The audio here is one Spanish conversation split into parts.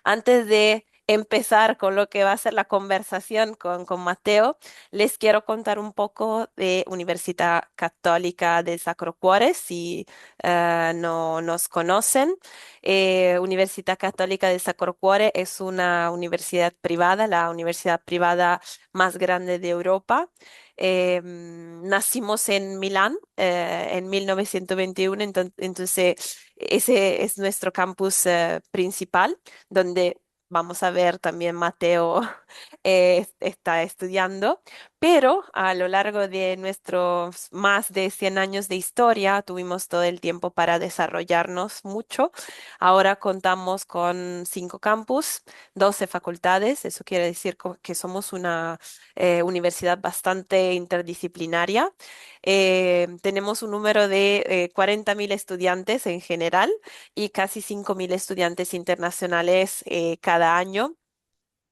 Antes de empezar con lo que va a ser la conversación con Mateo, les quiero contar un poco de Universidad Católica del Sacro Cuore, si no nos conocen. Universidad Católica del Sacro Cuore es una universidad privada, la universidad privada más grande de Europa. Nacimos en Milán en 1921, entonces ese es nuestro campus principal donde vamos a ver también Mateo está estudiando, pero a lo largo de nuestros más de 100 años de historia tuvimos todo el tiempo para desarrollarnos mucho. Ahora contamos con 5 campus, 12 facultades, eso quiere decir que somos una universidad bastante interdisciplinaria. Tenemos un número de 40.000 estudiantes en general y casi 5.000 estudiantes internacionales cada año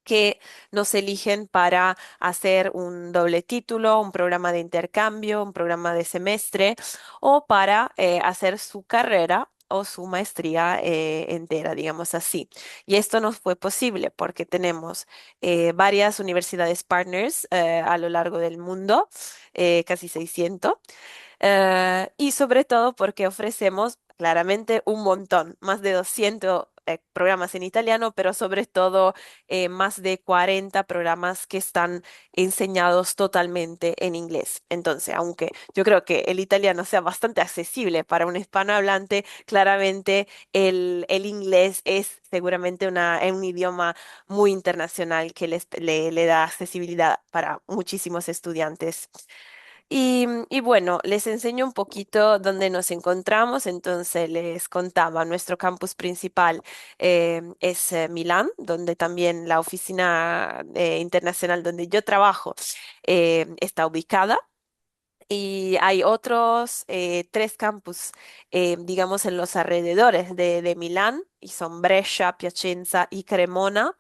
que nos eligen para hacer un doble título, un programa de intercambio, un programa de semestre o para hacer su carrera o su maestría entera, digamos así. Y esto nos fue posible porque tenemos varias universidades partners a lo largo del mundo, casi 600, y sobre todo porque ofrecemos claramente un montón, más de 200 programas en italiano, pero sobre todo más de 40 programas que están enseñados totalmente en inglés. Entonces, aunque yo creo que el italiano sea bastante accesible para un hispanohablante, claramente el inglés es seguramente un idioma muy internacional que le da accesibilidad para muchísimos estudiantes. Y bueno, les enseño un poquito dónde nos encontramos. Entonces, les contaba, nuestro campus principal es Milán, donde también la oficina internacional donde yo trabajo está ubicada. Y hay otros 3 campus, digamos, en los alrededores de Milán, y son Brescia, Piacenza y Cremona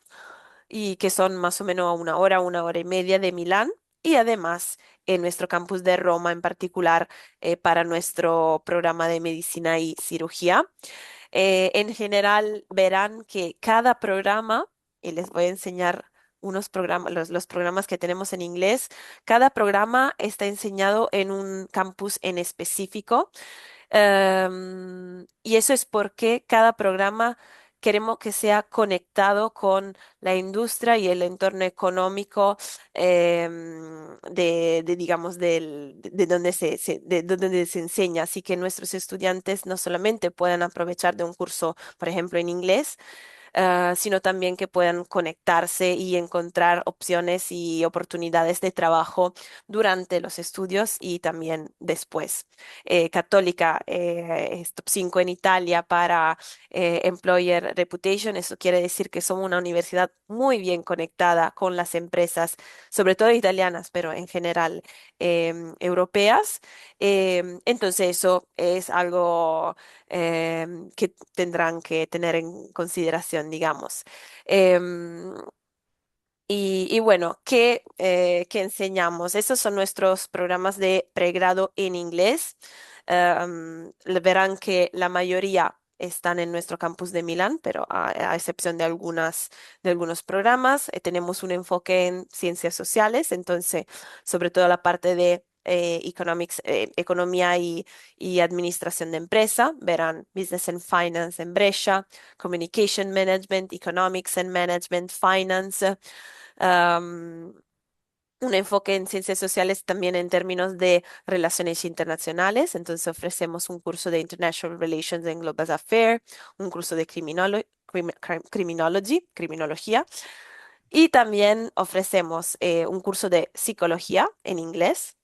y que son más o menos a una hora y media de Milán, y además en nuestro campus de Roma en particular para nuestro programa de medicina y cirugía. En general verán que cada programa, y les voy a enseñar unos programas, los programas que tenemos en inglés, cada programa está enseñado en un campus en específico. Y eso es porque cada programa queremos que sea conectado con la industria y el entorno económico digamos, de donde de donde se enseña. Así que nuestros estudiantes no solamente puedan aprovechar de un curso, por ejemplo, en inglés, sino también que puedan conectarse y encontrar opciones y oportunidades de trabajo durante los estudios y también después. Católica es top 5 en Italia para Employer Reputation. Eso quiere decir que somos una universidad muy bien conectada con las empresas, sobre todo italianas, pero en general europeas. Entonces eso es algo que tendrán que tener en consideración, digamos. Em, y bueno, ¿qué enseñamos? Esos son nuestros programas de pregrado en inglés. Verán que la mayoría están en nuestro campus de Milán, pero a excepción de algunos programas, tenemos un enfoque en ciencias sociales, entonces, sobre todo la parte de economics, economía y administración de empresa. Verán Business and Finance en Brescia, Communication Management, Economics and Management, Finance, am, un enfoque en ciencias sociales también en términos de relaciones internacionales. Entonces ofrecemos un curso de International Relations and Global Affairs, un curso de criminología, y también ofrecemos un curso de psicología en inglés.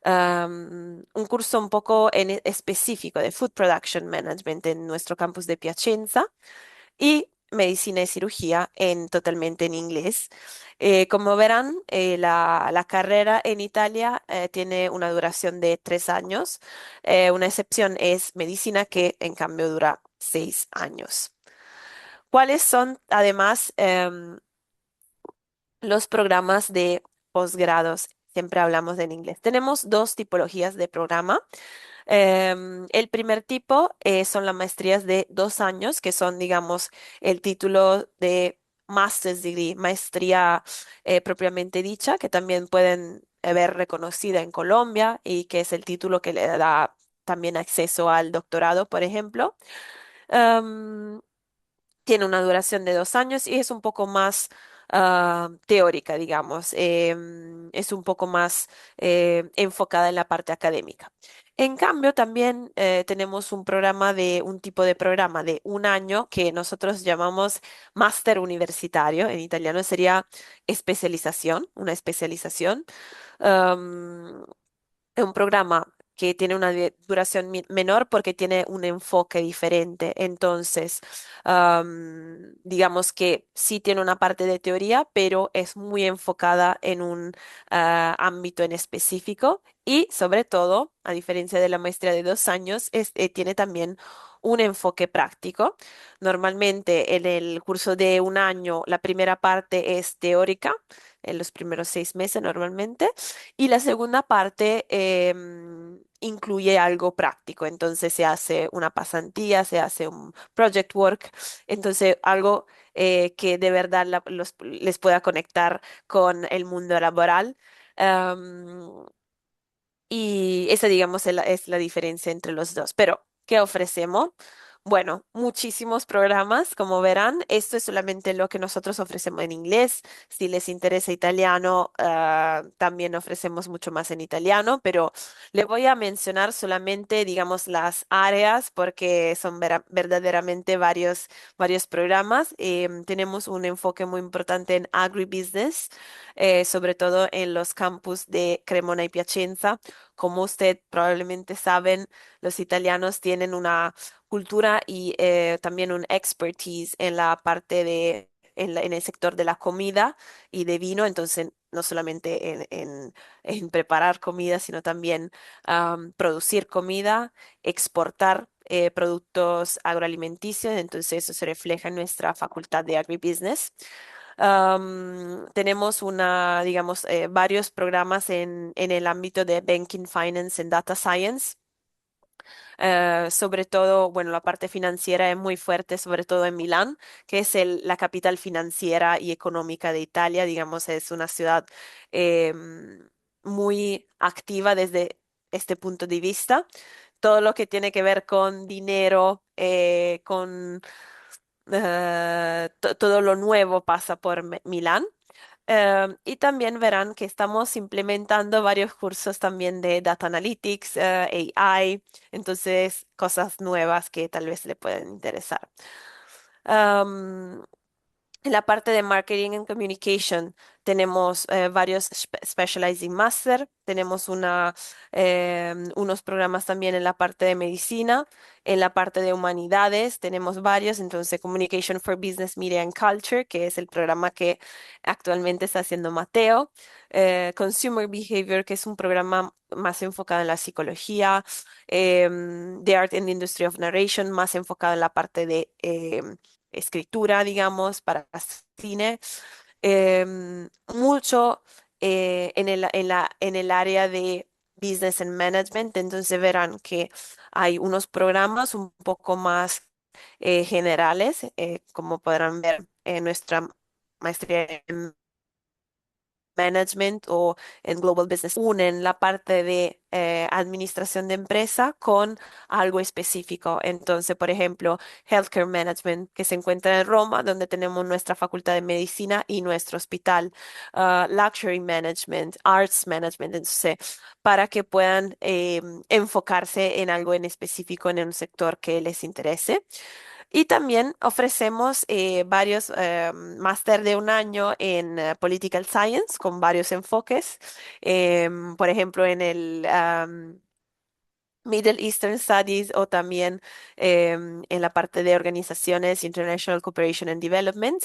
Un curso un poco específico de Food Production Management en nuestro campus de Piacenza y medicina y cirugía totalmente en inglés. Como verán, la carrera en Italia tiene una duración de 3 años. Una excepción es medicina, que en cambio dura 6 años. ¿Cuáles son, además, los programas de posgrados? Siempre hablamos en inglés. Tenemos 2 tipologías de programa. El primer tipo son las maestrías de 2 años, que son, digamos, el título de Master's Degree, maestría propiamente dicha, que también pueden ver reconocida en Colombia y que es el título que le da también acceso al doctorado, por ejemplo. Em, Tiene una duración de 2 años y es un poco más teórica, digamos. Es un poco más enfocada en la parte académica. En cambio, también tenemos un tipo de programa de 1 año que nosotros llamamos máster universitario. En italiano sería especialización, una especialización. Es un programa que tiene una duración menor porque tiene un enfoque diferente. Entonces, digamos que sí tiene una parte de teoría, pero es muy enfocada en un ámbito en específico y sobre todo, a diferencia de la maestría de 2 años, tiene también un enfoque práctico. Normalmente en el curso de 1 año, la primera parte es teórica, en los primeros 6 meses normalmente. Y la segunda parte incluye algo práctico, entonces se hace una pasantía, se hace un project work, entonces algo que de verdad les pueda conectar con el mundo laboral. Am, y esa, digamos, es la diferencia entre los dos. Pero, ¿qué ofrecemos? Bueno, muchísimos programas, como verán. Esto es solamente lo que nosotros ofrecemos en inglés. Si les interesa italiano, también ofrecemos mucho más en italiano, pero le voy a mencionar solamente, digamos, las áreas porque son verdaderamente varios programas. Tenemos un enfoque muy importante en agribusiness, sobre todo en los campus de Cremona y Piacenza. Como usted probablemente saben, los italianos tienen una cultura y también un expertise en la parte en el sector de la comida y de vino, entonces no solamente en preparar comida, sino también producir comida, exportar productos agroalimenticios, entonces eso se refleja en nuestra facultad de agribusiness. Tenemos digamos, varios programas en el ámbito de Banking, Finance and Data Science. Sobre todo, bueno, la parte financiera es muy fuerte, sobre todo en Milán, que es la capital financiera y económica de Italia. Digamos, es una ciudad muy activa desde este punto de vista. Todo lo que tiene que ver con dinero, con todo lo nuevo pasa por Milán. Y también verán que estamos implementando varios cursos también de Data Analytics, AI, entonces cosas nuevas que tal vez le pueden interesar. Am, en la parte de Marketing and Communication tenemos varios Specializing Master, tenemos unos programas también en la parte de medicina, en la parte de humanidades tenemos varios, entonces Communication for Business, Media and Culture, que es el programa que actualmente está haciendo Mateo, Consumer Behavior, que es un programa más enfocado en la psicología, The Art and Industry of Narration, más enfocado en la parte de escritura, digamos, para cine, mucho en el área de Business and Management, entonces verán que hay unos programas un poco más generales, como podrán ver en nuestra maestría en Management o en Global Business unen la parte de administración de empresa con algo específico. Entonces, por ejemplo, Healthcare Management, que se encuentra en Roma, donde tenemos nuestra facultad de medicina y nuestro hospital. Luxury Management, Arts Management, entonces, para que puedan enfocarse en algo en específico en un sector que les interese. Y también ofrecemos varios máster de 1 año en Political Science con varios enfoques. Por ejemplo, en el Middle Eastern Studies o también en la parte de organizaciones International Cooperation and Development.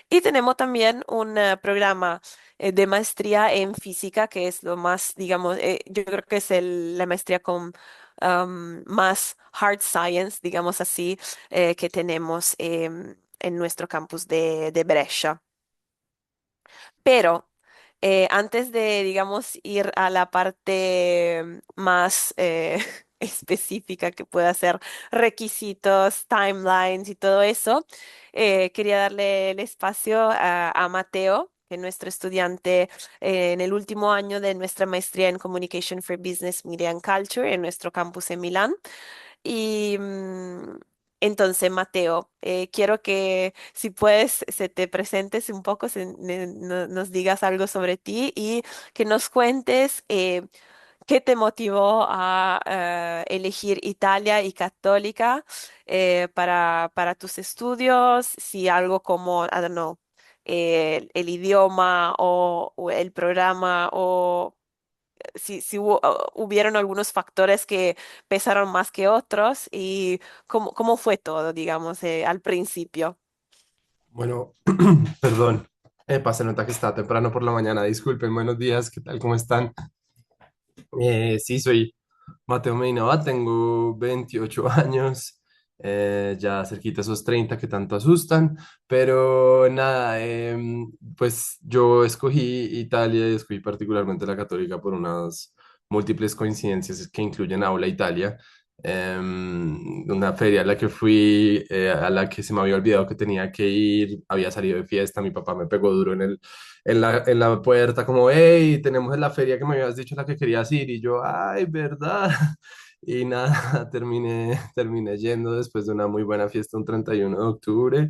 Y tenemos también un programa de maestría en física, que es lo más, digamos, yo creo que es la maestría con más hard science, digamos así, que tenemos en nuestro campus de Brescia. Pero antes de, digamos, ir a la parte más específica que pueda hacer requisitos, timelines y todo eso, quería darle el espacio a Mateo, que es nuestro estudiante en el último año de nuestra maestría en Communication for Business, Media and Culture en nuestro campus en Milán. Y entonces, Mateo, quiero que si puedes, se te presentes un poco, nos digas algo sobre ti y que nos cuentes qué te motivó a elegir Italia y Católica para tus estudios, si algo como, I don't know, el idioma o el programa o si hubieron algunos factores que pesaron más que otros y cómo fue todo, digamos, al principio. Bueno, perdón. Se nota que está temprano por la mañana. Disculpen, buenos días, ¿qué tal? ¿Cómo están? Sí, soy Mateo Medina, tengo 28 años, ya cerquita esos 30 que tanto asustan, pero nada, pues yo escogí Italia y escogí particularmente la Católica por unas múltiples coincidencias que incluyen Aula Italia. Una feria a la que fui, a la que se me había olvidado que tenía que ir, había salido de fiesta, mi papá me pegó duro en la puerta, como, hey, tenemos la feria que me habías dicho la que querías ir, y yo, ay, ¿verdad? Y nada, terminé yendo después de una muy buena fiesta un 31 de octubre.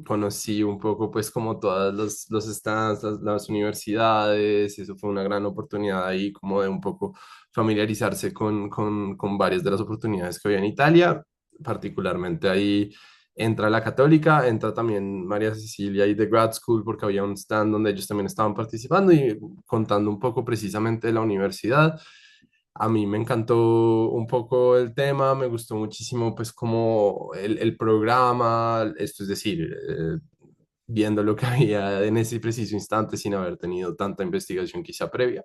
Conocí un poco, pues, como todas los stands, las universidades, eso fue una gran oportunidad ahí, como de un poco familiarizarse con varias de las oportunidades que había en Italia, particularmente ahí entra la Católica, entra también María Cecilia y The Grad School porque había un stand donde ellos también estaban participando y contando un poco precisamente de la universidad. A mí me encantó un poco el tema, me gustó muchísimo pues como el programa, esto es decir, viendo lo que había en ese preciso instante sin haber tenido tanta investigación quizá previa.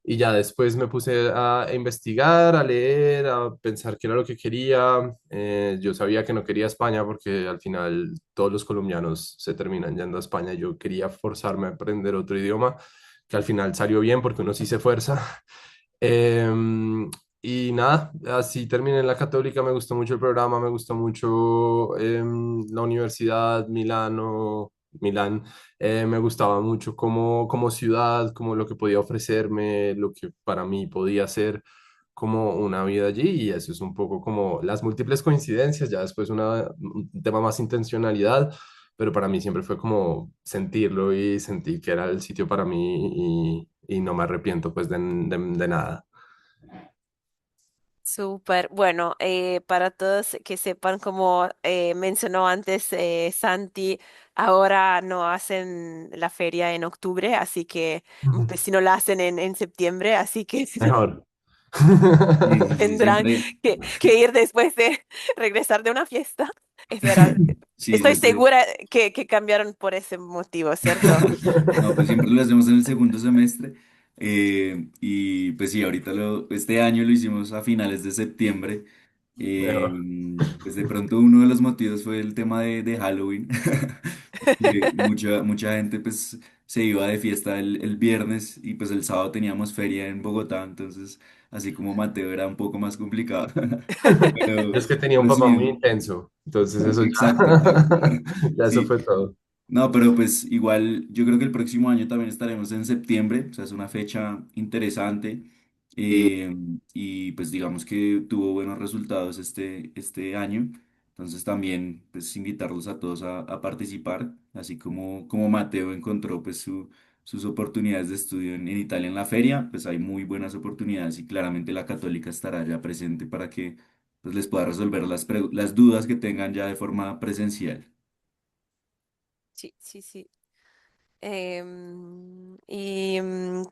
Y ya después me puse a investigar, a leer, a pensar qué era lo que quería. Yo sabía que no quería España porque al final todos los colombianos se terminan yendo a España. Yo quería forzarme a aprender otro idioma, que al final salió bien porque uno sí se fuerza. Y nada, así terminé en la Católica, me gustó mucho el programa, me gustó mucho la universidad, Milán, me gustaba mucho como ciudad, como lo que podía ofrecerme, lo que para mí podía ser como una vida allí, y eso es un poco como las múltiples coincidencias, ya después un tema más intencionalidad, pero para mí siempre fue como sentirlo y sentí que era el sitio para mí y no me arrepiento pues de nada. Súper. Bueno, para todos que sepan, como mencionó antes Santi, ahora no hacen la feria en octubre, así que Ujú. pues, si no la hacen en septiembre, así que Mejor. Sí, sí, sí, tendrán siempre, que ir después de regresar de una fiesta. Esperar. sí, Estoy siempre, segura que cambiaron por ese motivo, ¿cierto? no, pues siempre lo hacemos en el segundo semestre. Y pues sí, este año lo hicimos a finales de septiembre. Mejor. Pues de pronto uno de los motivos fue el tema de Halloween, porque mucha gente pues se iba de fiesta el viernes y pues el sábado teníamos feria en Bogotá, entonces así como Mateo era un poco más complicado. Yo Pero, es que tenía un pero papá muy sí, intenso, entonces eso exacto. ya, ya eso Sí, fue todo. no, pero pues igual yo creo que el próximo año también estaremos en septiembre, o sea, es una fecha interesante, eh, y pues digamos que tuvo buenos resultados este año, entonces también pues invitarlos a todos a participar, así como Mateo encontró pues sus oportunidades de estudio en Italia en la feria, pues hay muy buenas oportunidades y claramente la Católica estará ya presente para que pues les pueda resolver las dudas que tengan ya de forma presencial. Sí, sí, sí.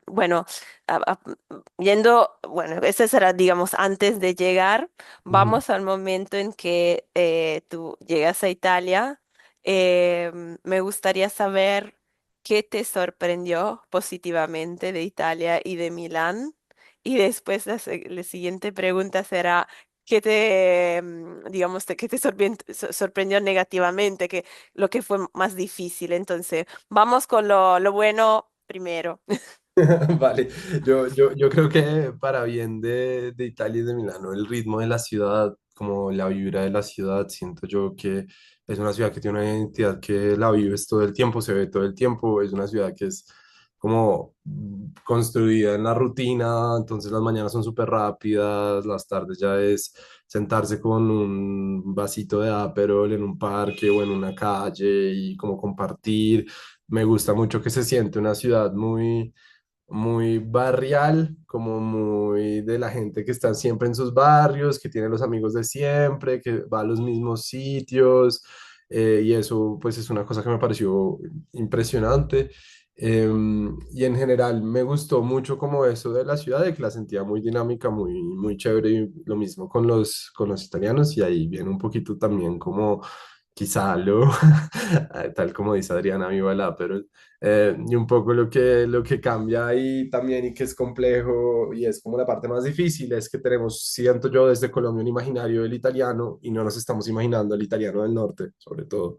Bueno, yendo, bueno, ese será, digamos, antes de llegar, Ujú. vamos al momento en que tú llegas a Italia. Me gustaría saber qué te sorprendió positivamente de Italia y de Milán. Y después la siguiente pregunta será, ¿qué te, digamos, qué te sorprendió negativamente? ¿Qué, lo que fue más difícil? Entonces... Vamos con lo bueno primero. Vale, yo creo que para bien de Italia y de Milano, el ritmo de la ciudad, como la vibra de la ciudad, siento yo que es una ciudad que tiene una identidad que la vives todo el tiempo, se ve todo el tiempo, es una ciudad que es como construida en la rutina, entonces las mañanas son súper rápidas, las tardes ya es sentarse con un vasito de Aperol en un parque o en una calle y como compartir. Me gusta mucho que se siente una ciudad muy barrial, como muy de la gente que está siempre en sus barrios, que tiene los amigos de siempre, que va a los mismos sitios, y eso pues es una cosa que me pareció impresionante. Y en general me gustó mucho como eso de la ciudad, de que la sentía muy dinámica, muy chévere, y lo mismo con los italianos, y ahí viene un poquito también como quizá lo, tal como dice Adriana, viva la, pero y un poco lo que cambia ahí también y que es complejo y es como la parte más difícil es que tenemos, siento yo, desde Colombia un imaginario del italiano y no nos estamos imaginando el italiano del norte, sobre todo,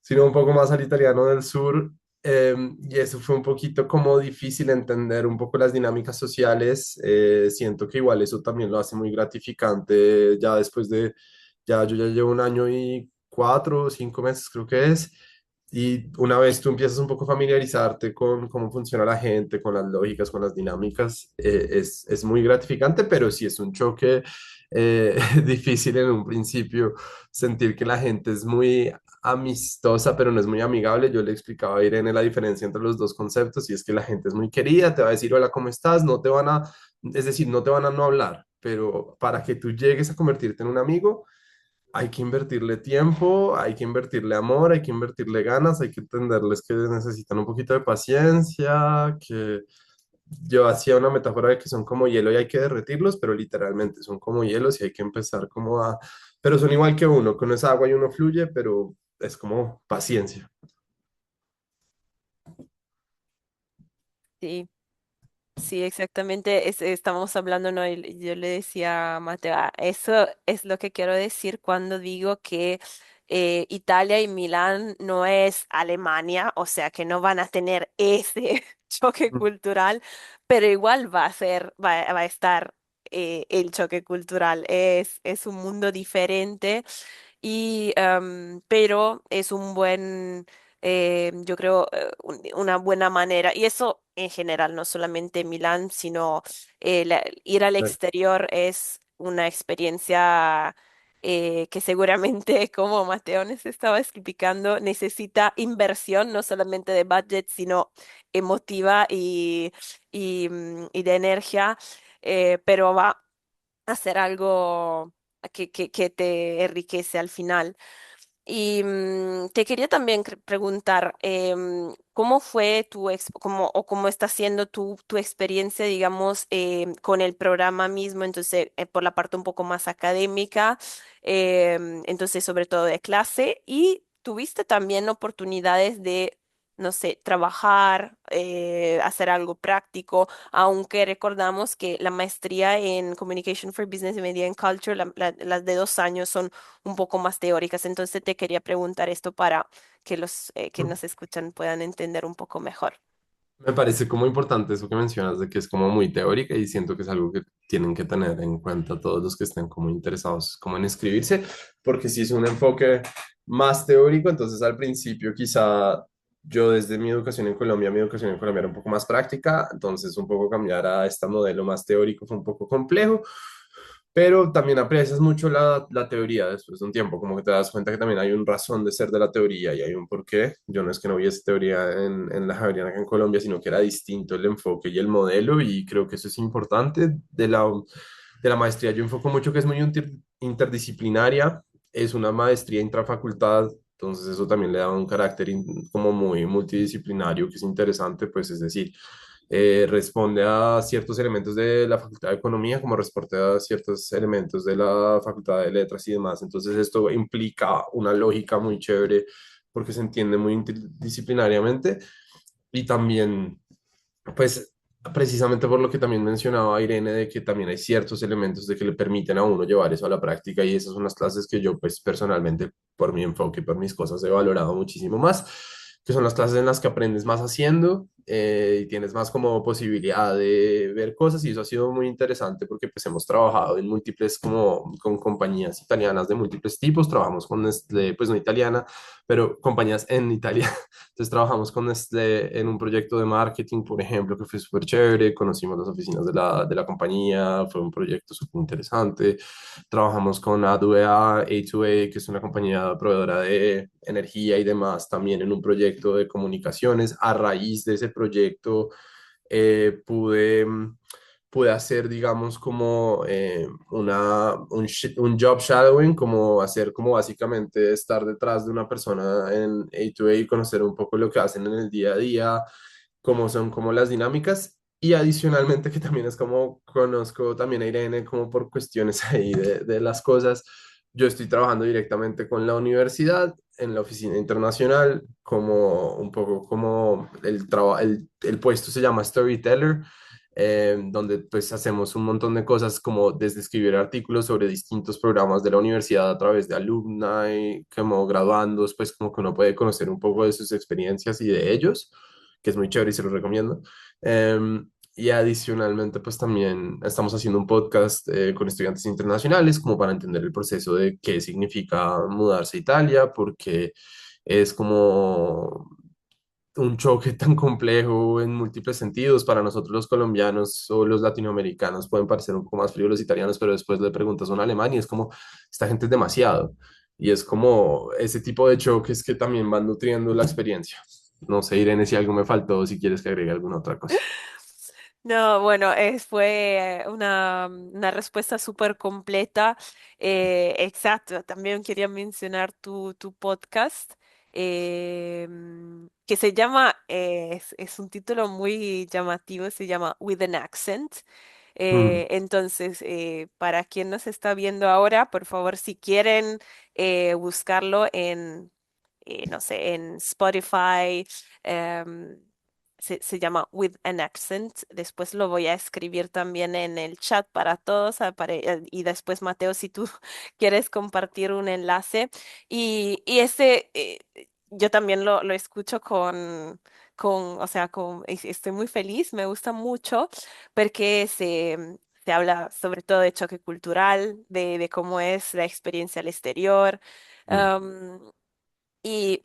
sino un poco más al italiano del sur. Y eso fue un poquito como difícil entender un poco las dinámicas sociales. Siento que igual eso también lo hace muy gratificante ya después de, ya yo ya llevo un año y 4 o 5 meses creo que es. Y una vez tú empiezas un poco a familiarizarte con cómo funciona la gente, con las lógicas, con las dinámicas, es muy gratificante, pero sí es un choque difícil en un principio sentir que la gente es muy amistosa, pero no es muy amigable. Yo le explicaba a Irene la diferencia entre los dos conceptos y es que la gente es muy querida, te va a decir hola, ¿cómo estás? No te van a, es decir, no te van a no hablar, pero para que tú llegues a convertirte en un amigo, hay que invertirle tiempo, hay que invertirle amor, hay que invertirle ganas, hay que entenderles que necesitan un poquito de paciencia, que yo hacía una metáfora de que son como hielo y hay que derretirlos, pero literalmente son como hielos y hay que empezar como a... Pero son igual que uno es agua y uno fluye, pero es como paciencia. Sí. Sí, exactamente. Estamos hablando, ¿no? Y yo le decía a Mateo, eso es lo que quiero decir cuando digo que Italia y Milán no es Alemania, o sea que no van a tener ese choque cultural, pero igual va a ser, va a estar el choque cultural. Es un mundo diferente y pero es un buen yo creo una buena manera y eso en general no solamente Milán sino ir al exterior es una experiencia que seguramente como Mateo nos estaba explicando necesita inversión no solamente de budget sino emotiva y de energía pero va hacer algo que te enriquece al final. Y te quería también preguntar, ¿cómo fue o cómo está siendo tu experiencia, digamos, con el programa mismo? Entonces, por la parte un poco más académica, entonces, sobre todo de clase, y tuviste también oportunidades de, no sé, trabajar, hacer algo práctico aunque recordamos que la maestría en Communication for Business y Media and Culture, las de 2 años son un poco más teóricas. Entonces te quería preguntar esto para que los que nos escuchan puedan entender un poco mejor. Me parece como importante eso que mencionas de que es como muy teórica y siento que es algo que tienen que tener en cuenta todos los que estén como interesados como en escribirse, porque si es un enfoque más teórico, entonces al principio quizá yo desde mi educación en Colombia era un poco más práctica, entonces un poco cambiar a este modelo más teórico fue un poco complejo, pero también aprecias mucho la teoría después de un tiempo, como que te das cuenta que también hay un razón de ser de la teoría y hay un porqué. Yo no es que no hubiese teoría en la Javeriana acá en Colombia, sino que era distinto el enfoque y el modelo y creo que eso es importante de la maestría. Yo enfoco mucho que es muy interdisciplinaria, es una maestría intrafacultad. Entonces eso también le da un carácter como muy multidisciplinario, que es interesante, pues es decir, responde a ciertos elementos de la Facultad de Economía, como responde a ciertos elementos de la Facultad de Letras y demás. Entonces esto implica una lógica muy chévere porque se entiende muy interdisciplinariamente y también, pues, precisamente por lo que también mencionaba Irene, de que también hay ciertos elementos de que le permiten a uno llevar eso a la práctica y esas son las clases que yo, pues, personalmente, por mi enfoque, por mis cosas, he valorado muchísimo más, que son las clases en las que aprendes más haciendo y tienes más como posibilidad de ver cosas y eso ha sido muy interesante porque pues hemos trabajado en múltiples como con compañías italianas de múltiples tipos, trabajamos con Nestlé, pues no italiana, pero compañías en Italia. Entonces trabajamos con Nestlé en un proyecto de marketing, por ejemplo, que fue súper chévere, conocimos las oficinas de la compañía, fue un proyecto súper interesante. Trabajamos con A2A, A2A, que es una compañía proveedora de energía y demás, también en un proyecto de comunicaciones. A raíz de ese proyecto pude, pude hacer, digamos, como un job shadowing, como hacer como básicamente estar detrás de una persona en A2A y conocer un poco lo que hacen en el día a día, cómo son como las dinámicas. Y adicionalmente que también es como conozco también a Irene como por cuestiones ahí de las cosas. Yo estoy trabajando directamente con la universidad en la oficina internacional, como un poco como el puesto se llama Storyteller, donde pues hacemos un montón de cosas como desde escribir artículos sobre distintos programas de la universidad a través de alumni, como graduandos, pues como que uno puede conocer un poco de sus experiencias y de ellos, que es muy chévere y se los recomiendo. Y adicionalmente, pues también estamos haciendo un podcast con estudiantes internacionales como para entender el proceso de qué significa mudarse a Italia, porque es como un choque tan complejo en múltiples sentidos. Para nosotros los colombianos o los latinoamericanos pueden parecer un poco más fríos los italianos, pero después le preguntas a un alemán y es como, esta gente es demasiado. Y es como ese tipo de choques que también van nutriendo la experiencia. No sé, Irene, si algo me faltó, si quieres que agregue alguna otra cosa. No, bueno, fue una respuesta súper completa. Exacto, también quería mencionar tu podcast, que se llama, es un título muy llamativo, se llama With an Accent. Mm, Entonces, para quien nos está viendo ahora, por favor, si quieren buscarlo en, no sé, en Spotify. em, se llama With an Accent. Después lo voy a escribir también en el chat para todos. Y después, Mateo, si tú quieres compartir un enlace. Y ese, yo también lo escucho o sea, estoy muy feliz, me gusta mucho porque se habla sobre todo de choque cultural, de cómo es la experiencia al exterior. mm. am, y,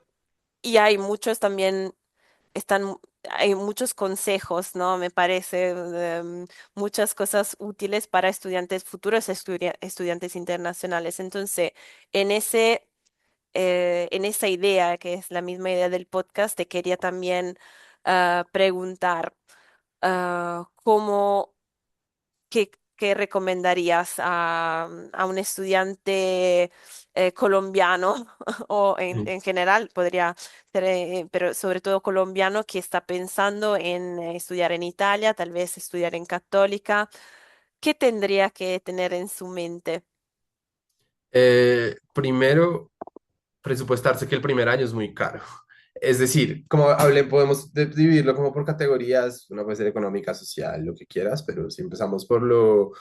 y hay muchos también están, hay muchos consejos, ¿no? Me parece, muchas cosas útiles para estudiantes, futuros estudiantes internacionales. Entonces, en en esa idea, que es la misma idea del podcast, te quería también preguntar, ¿cómo qué recomendarías a un estudiante colombiano o Sí. en general podría ser, pero sobre todo colombiano que está pensando en estudiar en Italia, tal vez estudiar en Católica? ¿Qué tendría que tener en su mente? Primero, presupuestarse que el primer año es muy caro. Es decir, como hablé, podemos dividirlo como por categorías, una puede ser económica, social, lo que quieras, pero si empezamos por lo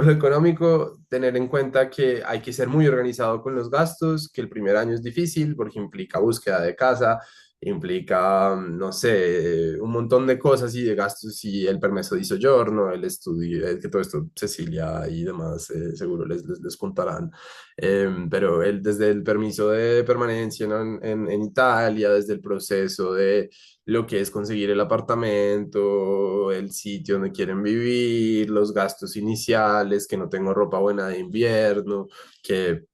económico, tener en cuenta que hay que ser muy organizado con los gastos, que el primer año es difícil porque implica búsqueda de casa, implica, no sé, un montón de cosas y de gastos y el permiso di soggiorno, el estudio, que todo esto Cecilia y demás seguro les contarán. Pero desde el permiso de permanencia, ¿no? En Italia, desde el proceso de lo que es conseguir el apartamento, el sitio donde quieren vivir, los gastos iniciales, que no tengo ropa buena de invierno, que,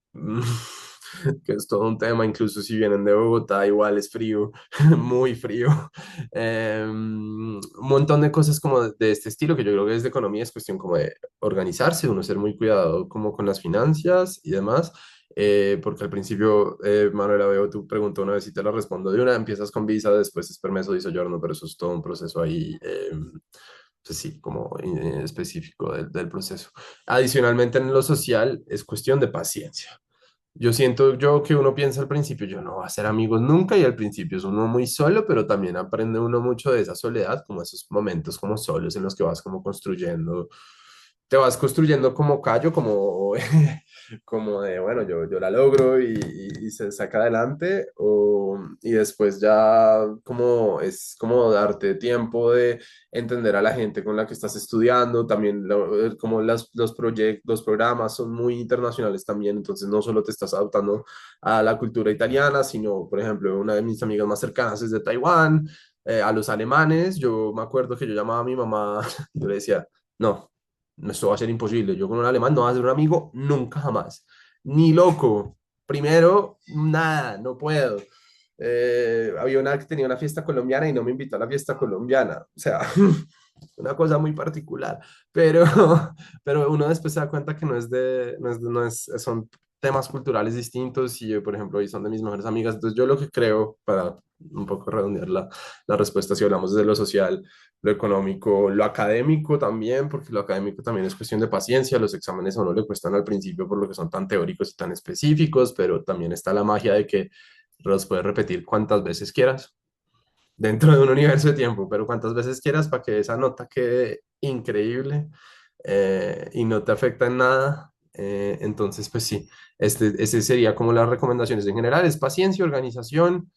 que es todo un tema, incluso si vienen de Bogotá, igual es frío, muy frío. Un montón de cosas como de este estilo, que yo creo que desde economía es cuestión como de organizarse, uno ser muy cuidado como con las finanzas y demás, porque al principio, Manuela, veo tu pregunta una vez y te la respondo de una, empiezas con visa, después es permiso de soyorno, pero eso es todo un proceso ahí, pues sí, como específico del proceso. Adicionalmente en lo social es cuestión de paciencia. Yo siento yo que uno piensa al principio, yo no voy a hacer amigos nunca y al principio es uno muy solo, pero también aprende uno mucho de esa soledad, como esos momentos como solos en los que vas como construyendo, te vas construyendo como callo, como como de, bueno, yo la logro y se saca adelante, y después ya como es como darte tiempo de entender a la gente con la que estás estudiando, también como los proyectos, los programas son muy internacionales también, entonces no solo te estás adaptando a la cultura italiana, sino, por ejemplo, una de mis amigas más cercanas es de Taiwán, a los alemanes, yo me acuerdo que yo llamaba a mi mamá, y yo le decía, no, esto va a ser imposible, yo con un alemán no voy a ser un amigo nunca jamás, ni loco, primero, nada, no puedo. Había una que tenía una fiesta colombiana y no me invitó a la fiesta colombiana, o sea, una cosa muy particular, pero, pero uno después se da cuenta que son temas culturales distintos y yo, por ejemplo, hoy son de mis mejores amigas, entonces yo lo que creo, para un poco redondear la respuesta, si hablamos desde lo social, lo económico, lo académico también, porque lo académico también es cuestión de paciencia, los exámenes a uno le cuestan al principio por lo que son tan teóricos y tan específicos, pero también está la magia de que los puedes repetir cuantas veces quieras dentro de un universo de tiempo, pero cuantas veces quieras para que esa nota quede increíble, y no te afecta en nada. Entonces, pues sí, ese sería como las recomendaciones en general, es paciencia, organización,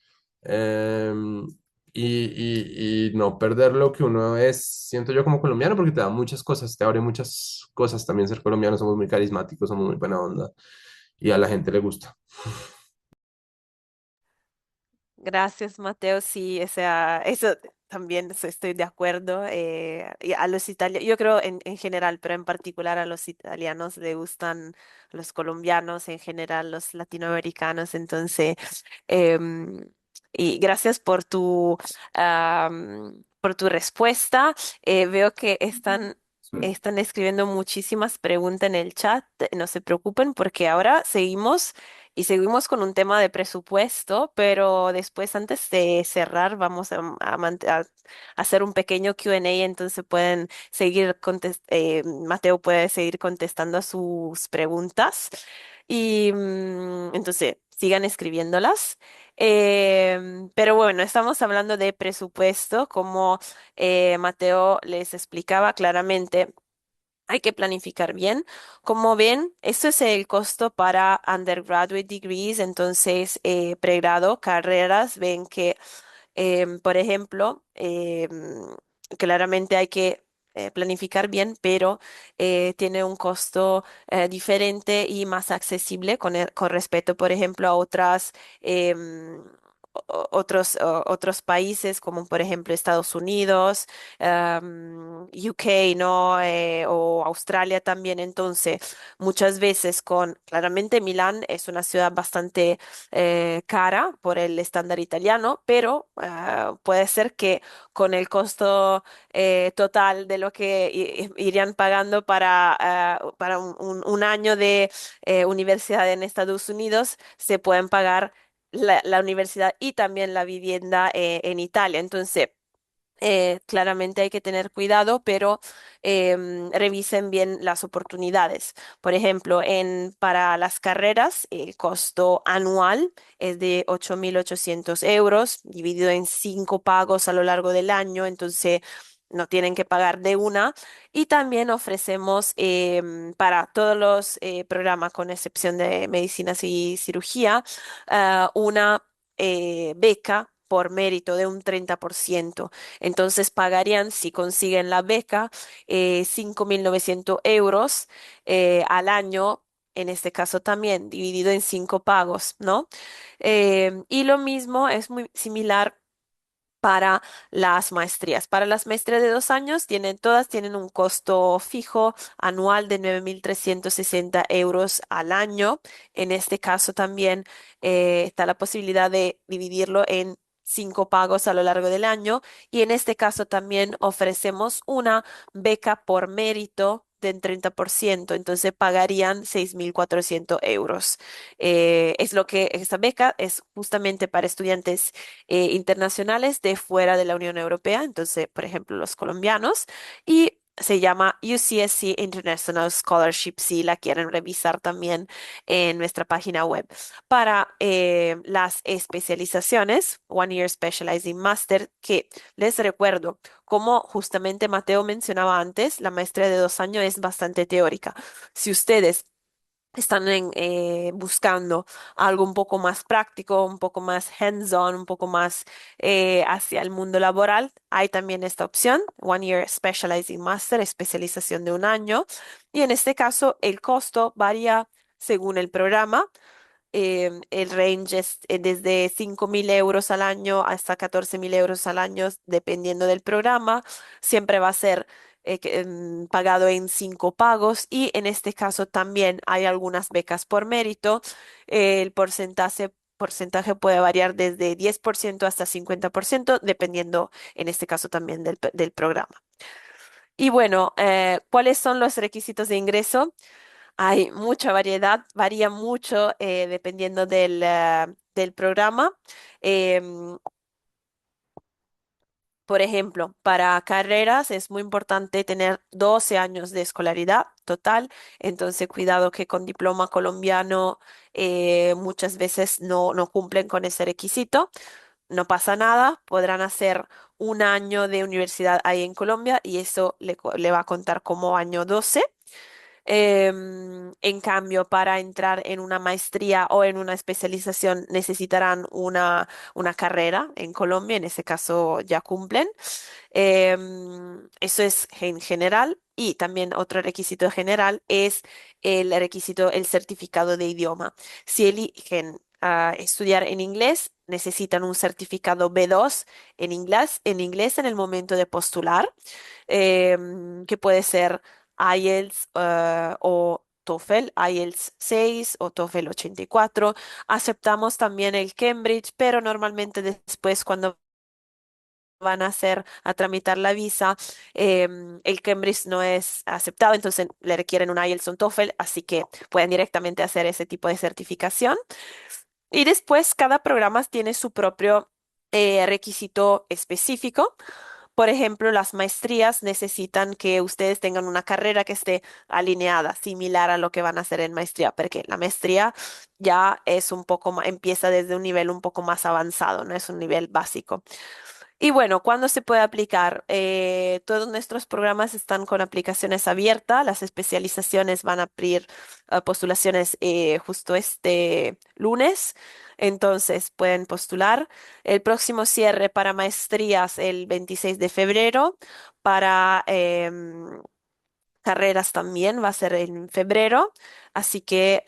eh, y no perder lo que uno es, siento yo como colombiano, porque te da muchas cosas, te abre muchas cosas también ser colombiano, somos muy carismáticos, somos muy buena onda y a la gente le gusta. Gracias, Mateo. Sí, o sea, eso también estoy de acuerdo. Y a los italianos, yo creo en general, pero en particular a los italianos le gustan los colombianos, en general los latinoamericanos. Entonces, em, y gracias por tu respuesta. Veo que Suerte. están escribiendo muchísimas preguntas en el chat. No se preocupen porque ahora seguimos. Y seguimos con un tema de presupuesto, pero después, antes de cerrar, vamos a hacer un pequeño Q&A, entonces pueden seguir Mateo puede seguir contestando a sus preguntas. Y entonces, sigan escribiéndolas. Pero bueno, estamos hablando de presupuesto, como Mateo les explicaba claramente. Hay que planificar bien. Como ven, esto es el costo para undergraduate degrees, entonces pregrado, carreras, ven que, por ejemplo, claramente hay que planificar bien, pero tiene un costo diferente y más accesible con respecto, por ejemplo, a otras, otros países, como por ejemplo Estados Unidos, UK, ¿no? O Australia también. Entonces, muchas veces claramente Milán es una ciudad bastante cara por el estándar italiano, pero puede ser que con el costo total de lo que irían pagando para un año de universidad en Estados Unidos, se pueden pagar la universidad y también la vivienda en Italia. Entonces, claramente hay que tener cuidado, pero revisen bien las oportunidades. Por ejemplo, para las carreras, el costo anual es de 8.800 euros, dividido en 5 pagos a lo largo del año, entonces no tienen que pagar de una. Y también ofrecemos para todos los programas, con excepción de medicinas y cirugía, una beca por mérito de un 30%. Entonces pagarían, si consiguen la beca, 5.900 euros al año, en este caso también, dividido en 5 pagos, ¿no? Y lo mismo es muy similar para las maestrías. Para las maestrías de 2 años, todas tienen un costo fijo anual de 9.360 euros al año. En este caso también está la posibilidad de dividirlo en 5 pagos a lo largo del año. Y en este caso también ofrecemos una beca por mérito del 30%, entonces pagarían 6.400 euros. Es lo que esta beca es justamente para estudiantes internacionales de fuera de la Unión Europea, entonces, por ejemplo, los colombianos, y se llama UCSC International Scholarship, si la quieren revisar también en nuestra página web. Para las especializaciones, One Year Specializing Master, que les recuerdo, como justamente Mateo mencionaba antes, la maestría de 2 años es bastante teórica. Si ustedes están buscando algo un poco más práctico, un poco más hands-on, un poco más hacia el mundo laboral, hay también esta opción, One Year Specializing Master, especialización de un año. Y en este caso, el costo varía según el programa. El range es desde 5.000 euros al año hasta 14.000 euros al año, dependiendo del programa. Siempre va a ser pagado en 5 pagos y en este caso también hay algunas becas por mérito. El porcentaje puede variar desde 10% hasta 50%, dependiendo en este caso también del programa. Y bueno, ¿cuáles son los requisitos de ingreso? Hay mucha variedad, varía mucho dependiendo del programa. Em, por ejemplo, para carreras es muy importante tener 12 años de escolaridad total, entonces cuidado que con diploma colombiano muchas veces no cumplen con ese requisito. No pasa nada, podrán hacer un año de universidad ahí en Colombia y eso le va a contar como año 12. En cambio, para entrar en una maestría o en una especialización necesitarán una carrera en Colombia, en ese caso ya cumplen. Eso es en general. Y también otro requisito general es el certificado de idioma. Si eligen estudiar en inglés, necesitan un certificado B2 en inglés en el momento de postular, que puede ser IELTS o TOEFL, IELTS 6 o TOEFL 84. Aceptamos también el Cambridge, pero normalmente después cuando van a tramitar la visa, el Cambridge no es aceptado, entonces le requieren un IELTS o un TOEFL, así que pueden directamente hacer ese tipo de certificación. Y después cada programa tiene su propio requisito específico. Por ejemplo, las maestrías necesitan que ustedes tengan una carrera que esté alineada, similar a lo que van a hacer en maestría, porque la maestría ya es un poco empieza desde un nivel un poco más avanzado, no es un nivel básico. Y bueno, ¿cuándo se puede aplicar? Todos nuestros programas están con aplicaciones abiertas. Las especializaciones van a abrir postulaciones justo este lunes. Entonces pueden postular. El próximo cierre para maestrías el 26 de febrero. Para carreras también va a ser en febrero, así que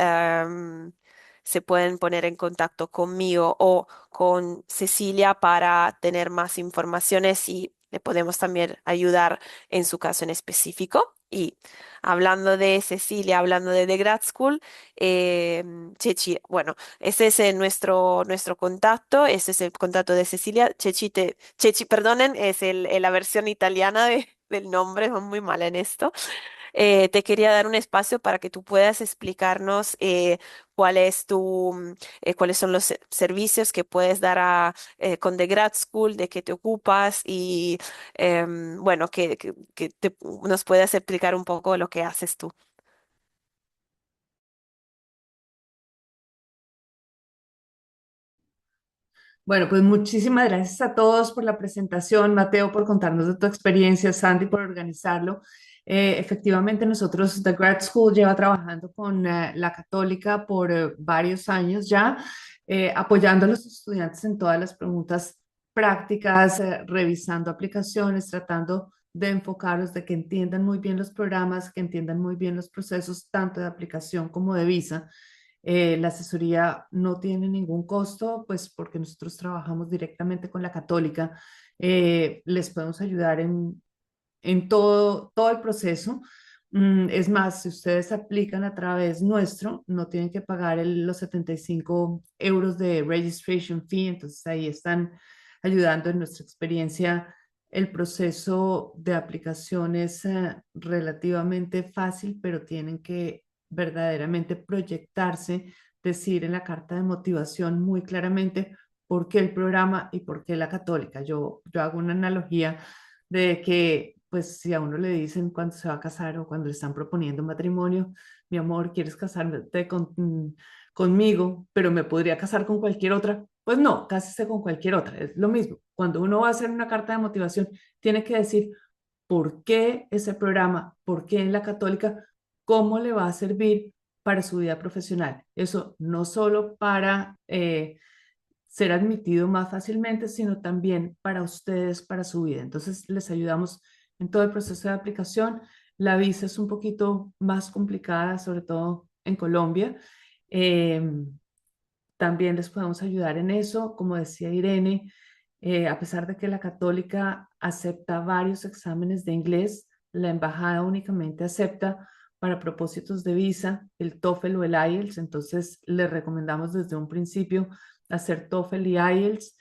se pueden poner en contacto conmigo o con Cecilia para tener más informaciones y le podemos también ayudar en su caso en específico. Y hablando de Cecilia, hablando de The Grad School, Chechi, bueno, ese es nuestro contacto, ese es el contacto de Cecilia. Chechi, perdonen, es la versión italiana del nombre, son muy mala en esto. Te quería dar un espacio para que tú puedas explicarnos cuáles son los servicios que puedes dar con The Grad School, de qué te ocupas y bueno, que nos puedas explicar un poco lo que haces tú. Bueno, pues muchísimas gracias a todos por la presentación, Mateo, por contarnos de tu experiencia, Sandy, por organizarlo. Efectivamente, nosotros, The Grad School, lleva trabajando con la Católica por varios años ya, apoyando a los estudiantes en todas las preguntas prácticas, revisando aplicaciones, tratando de enfocarlos, de que entiendan muy bien los programas, que entiendan muy bien los procesos, tanto de aplicación como de visa. La asesoría no tiene ningún costo, pues porque nosotros trabajamos directamente con la Católica. Les podemos ayudar en todo el proceso. Es más, si ustedes aplican a través nuestro, no tienen que pagar los 75 euros de registration fee, entonces ahí están ayudando en nuestra experiencia. El proceso de aplicación es relativamente fácil, pero tienen que verdaderamente proyectarse, decir en la carta de motivación muy claramente por qué el programa y por qué la Católica. Yo hago una analogía de que, pues, si a uno le dicen cuando se va a casar o cuando le están proponiendo matrimonio, mi amor, ¿quieres casarte conmigo, pero me podría casar con cualquier otra? Pues no, cásese con cualquier otra, es lo mismo. Cuando uno va a hacer una carta de motivación, tiene que decir por qué ese programa, por qué en la Católica, cómo le va a servir para su vida profesional. Eso no solo para ser admitido más fácilmente, sino también para ustedes, para su vida. Entonces, les ayudamos en todo el proceso de aplicación. La visa es un poquito más complicada, sobre todo en Colombia. Eh, También les podemos ayudar en eso. Como decía Irene, a pesar de que la católica acepta varios exámenes de inglés, la embajada únicamente acepta para propósitos de visa el TOEFL o el IELTS. Entonces, les recomendamos desde un principio hacer TOEFL y IELTS.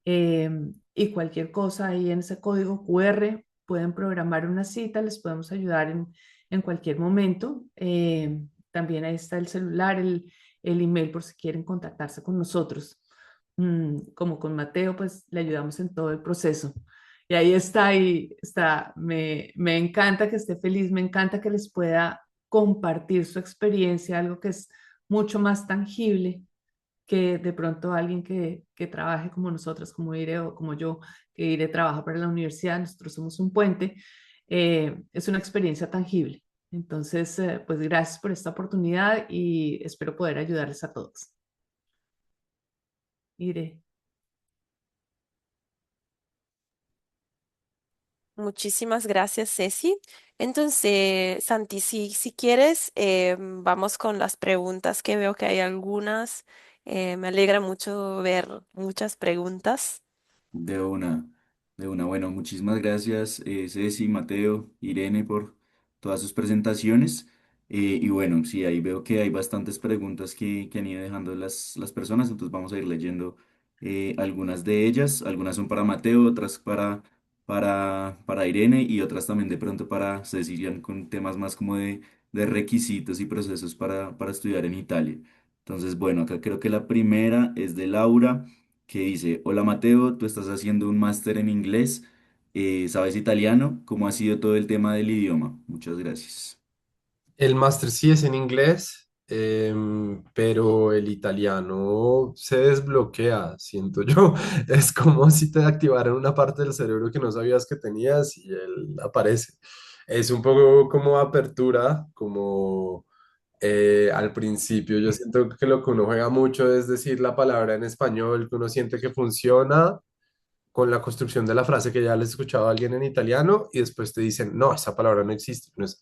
eh, y cualquier cosa ahí en ese código QR, pueden programar una cita, les podemos ayudar en cualquier momento. También ahí está el celular, el email por si quieren contactarse con nosotros. Como con Mateo, pues le ayudamos en todo el proceso. Y ahí está. Me encanta que esté feliz, me encanta que les pueda compartir su experiencia, algo que es mucho más tangible que de pronto alguien que trabaje como nosotros, como Ire o como yo, que Ire trabaja para la universidad, nosotros somos un puente, es una experiencia tangible. Entonces, pues gracias por esta oportunidad y espero poder ayudarles a todos. Ire. Muchísimas gracias, Ceci. Entonces, Santi, si quieres, vamos con las preguntas, que veo que hay algunas. Me alegra mucho ver muchas preguntas. De una, de una. Bueno, muchísimas gracias, Ceci, Mateo, Irene, por todas sus presentaciones. Y bueno, sí, ahí veo que hay bastantes preguntas que han ido dejando las personas, entonces vamos a ir leyendo algunas de ellas. Algunas son para Mateo, otras para Irene y otras también de pronto para Cecilia con temas más como de requisitos y procesos para estudiar en Italia. Entonces, bueno, acá creo que la primera es de Laura que dice, hola Mateo, tú estás haciendo un máster en inglés, ¿sabes italiano? ¿Cómo ha sido todo el tema del idioma? Muchas gracias. El máster sí es en inglés, pero el italiano se desbloquea, siento yo. Es como si te activaran una parte del cerebro que no sabías que tenías y él aparece. Es un poco como apertura, como al principio. Yo siento que lo que uno juega mucho es decir la palabra en español, que uno siente que funciona con la construcción de la frase que ya les escuchaba a alguien en italiano y después te dicen, no, esa palabra no existe. Y uno es,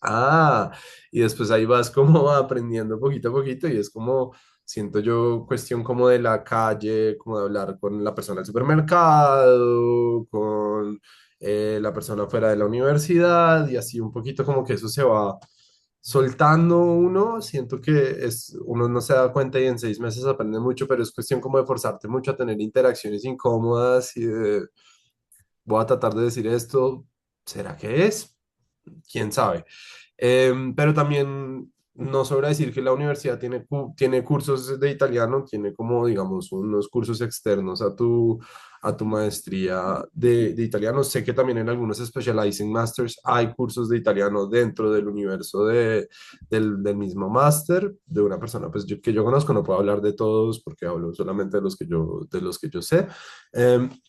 y después ahí vas como aprendiendo poquito a poquito y es como, siento yo, cuestión como de la calle, como de hablar con la persona del supermercado, con la persona fuera de la universidad y así un poquito como que eso se va soltando uno, siento que uno no se da cuenta y en 6 meses aprende mucho, pero es cuestión como de forzarte mucho a tener interacciones incómodas y de, voy a tratar de decir esto, ¿será que es? ¿Quién sabe? Pero también no sobra decir que la universidad tiene cursos de italiano, tiene como, digamos, unos cursos externos a tu maestría de italiano. Sé que también en algunos Specializing Masters hay cursos de italiano dentro del universo del mismo máster, de una persona pues, que yo conozco. No puedo hablar de todos porque hablo solamente de los que yo sé.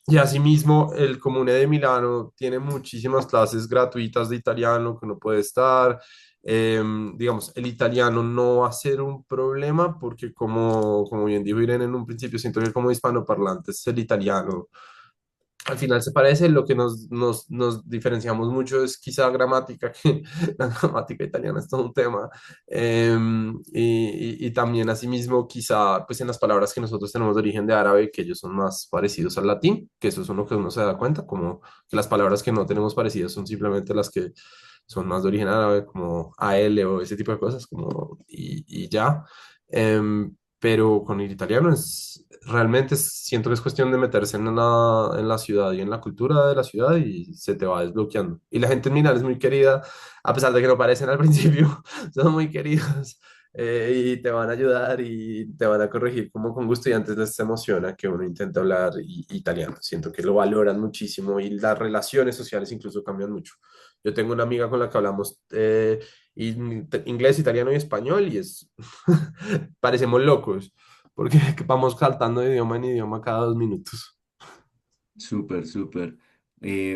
Y asimismo, el Comune de Milano tiene muchísimas clases gratuitas de italiano que uno puede estar. Digamos, el italiano no va a ser un problema porque como bien dijo Irene en un principio, siento que como hispanoparlantes el italiano al final se parece. Lo que nos diferenciamos mucho es quizá gramática, que la gramática italiana es todo un tema. Y también asimismo quizá pues en las palabras que nosotros tenemos de origen de árabe, que ellos son más parecidos al latín, que eso es uno que uno se da cuenta, como que las palabras que no tenemos parecidas son simplemente las que son más de origen árabe, como AL o ese tipo de cosas, y ya. Pero con el italiano realmente siento que es cuestión de meterse en la ciudad y en la cultura de la ciudad y se te va desbloqueando. Y la gente en Milán es muy querida, a pesar de que no parecen al principio, son muy queridos, y te van a ayudar y te van a corregir como con gusto y antes les emociona que uno intente hablar italiano. Siento que lo valoran muchísimo y las relaciones sociales incluso cambian mucho. Yo tengo una amiga con la que hablamos inglés, italiano y español y parecemos locos porque vamos saltando de idioma en idioma cada 2 minutos. Súper, súper.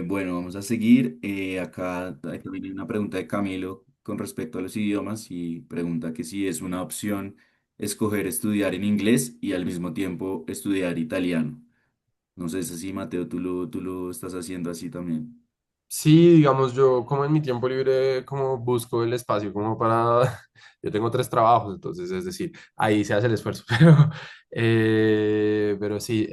Bueno, vamos a seguir. Acá viene una pregunta de Camilo. con respecto a los idiomas y pregunta que si es una opción escoger estudiar en inglés y al mismo tiempo estudiar italiano. No sé si así, Mateo, tú lo estás haciendo así también. Sí, digamos, yo como en mi tiempo libre, como busco el espacio como para, yo tengo tres trabajos, entonces es decir, ahí se hace el esfuerzo, pero sí,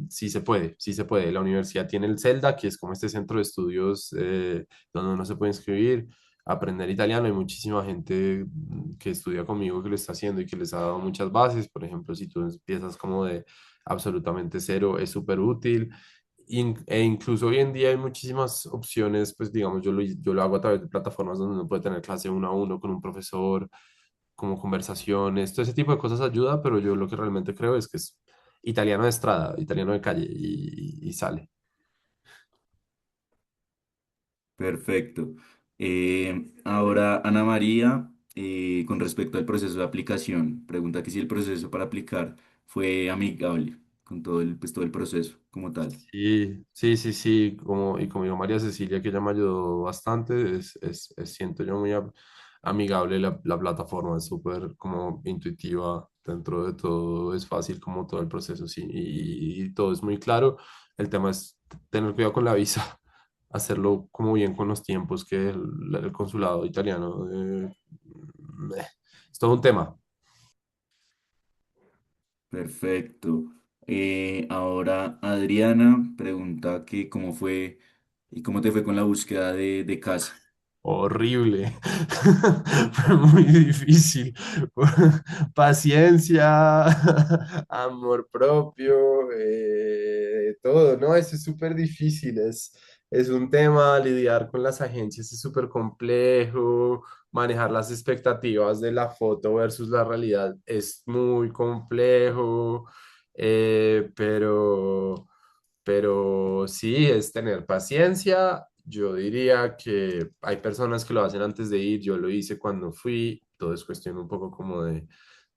sí se puede, sí se puede. La universidad tiene el CELDA, que es como este centro de estudios donde uno se puede inscribir, aprender italiano. Hay muchísima gente que estudia conmigo que lo está haciendo y que les ha dado muchas bases. Por ejemplo, si tú empiezas como de absolutamente cero, es súper útil. E incluso hoy en día hay muchísimas opciones, pues digamos, yo lo hago a través de plataformas donde uno puede tener clase uno a uno con un profesor, como conversaciones, todo ese tipo de cosas ayuda, pero yo lo que realmente creo es que es italiano de estrada, italiano de calle y sale. Perfecto. Ahora, Ana María, con respecto al proceso de aplicación, pregunta que si el proceso para aplicar fue amigable con todo pues, todo el proceso como tal. Sí, sí, sí, sí, y como dijo María Cecilia, que ella me ayudó bastante, siento yo muy amigable la plataforma, es súper como intuitiva, dentro de todo es fácil como todo el proceso, sí, y todo es muy claro. El tema es tener cuidado con la visa, hacerlo como bien con los tiempos que el consulado italiano, es todo un tema. Perfecto. Ahora, Adriana pregunta que cómo fue y cómo te fue con la búsqueda de casa. Horrible, fue muy difícil. Paciencia, amor propio, todo, ¿no? Eso es súper difícil, es un tema, lidiar con las agencias es súper complejo, manejar las expectativas de la foto versus la realidad es muy complejo, pero sí, es tener paciencia. Yo diría que hay personas que lo hacen antes de ir, yo lo hice cuando fui, todo es cuestión un poco como de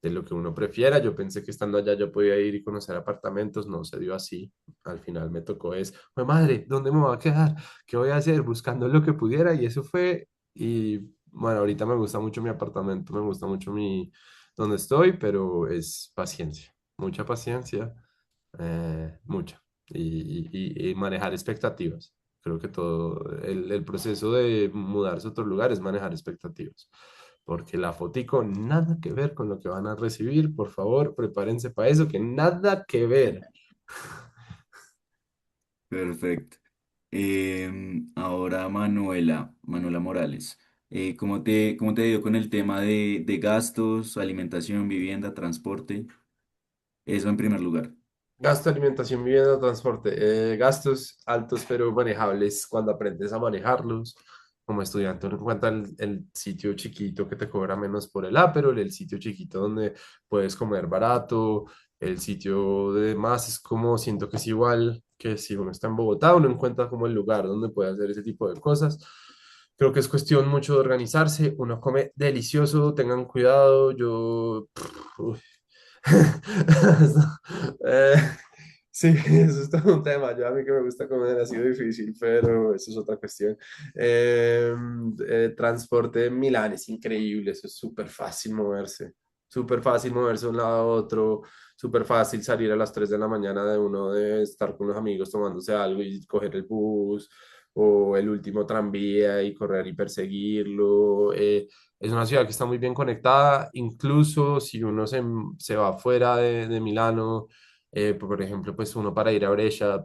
lo que uno prefiera. Yo pensé que estando allá yo podía ir y conocer apartamentos, no se dio así. Al final me tocó "Jue madre, ¿dónde me voy a quedar? ¿Qué voy a hacer?" Buscando lo que pudiera y eso fue. Y bueno, ahorita me gusta mucho mi apartamento, me gusta mucho donde estoy, pero es paciencia, mucha paciencia, mucha y manejar expectativas. Creo que todo el proceso de mudarse a otro lugar es manejar expectativas, porque la fotico nada que ver con lo que van a recibir. Por favor, prepárense para eso, que nada que ver. Perfecto. Ahora, Manuela Morales. ¿Cómo te ha ido con el tema de gastos, alimentación, vivienda, transporte? Eso en primer lugar. Gasto, alimentación, vivienda, transporte. Gastos altos pero manejables cuando aprendes a manejarlos. Como estudiante, uno encuentra el sitio chiquito que te cobra menos por el pero el sitio chiquito donde puedes comer barato, el sitio de más es como, siento que es igual que si uno está en Bogotá, uno encuentra como el lugar donde puede hacer ese tipo de cosas. Creo que es cuestión mucho de organizarse, uno come delicioso, tengan cuidado, yo... uy. Eh, sí, eso es todo un tema. Yo a mí que me gusta comer ha sido difícil, pero eso es otra cuestión. Transporte en Milán es increíble, eso es súper fácil moverse de un lado a otro, súper fácil salir a las 3 de la mañana de uno de estar con los amigos tomándose algo y coger el bus o el último tranvía y correr y perseguirlo. Es una ciudad que está muy bien conectada, incluso si uno se va fuera de Milano, por ejemplo, pues uno para ir a Brescia,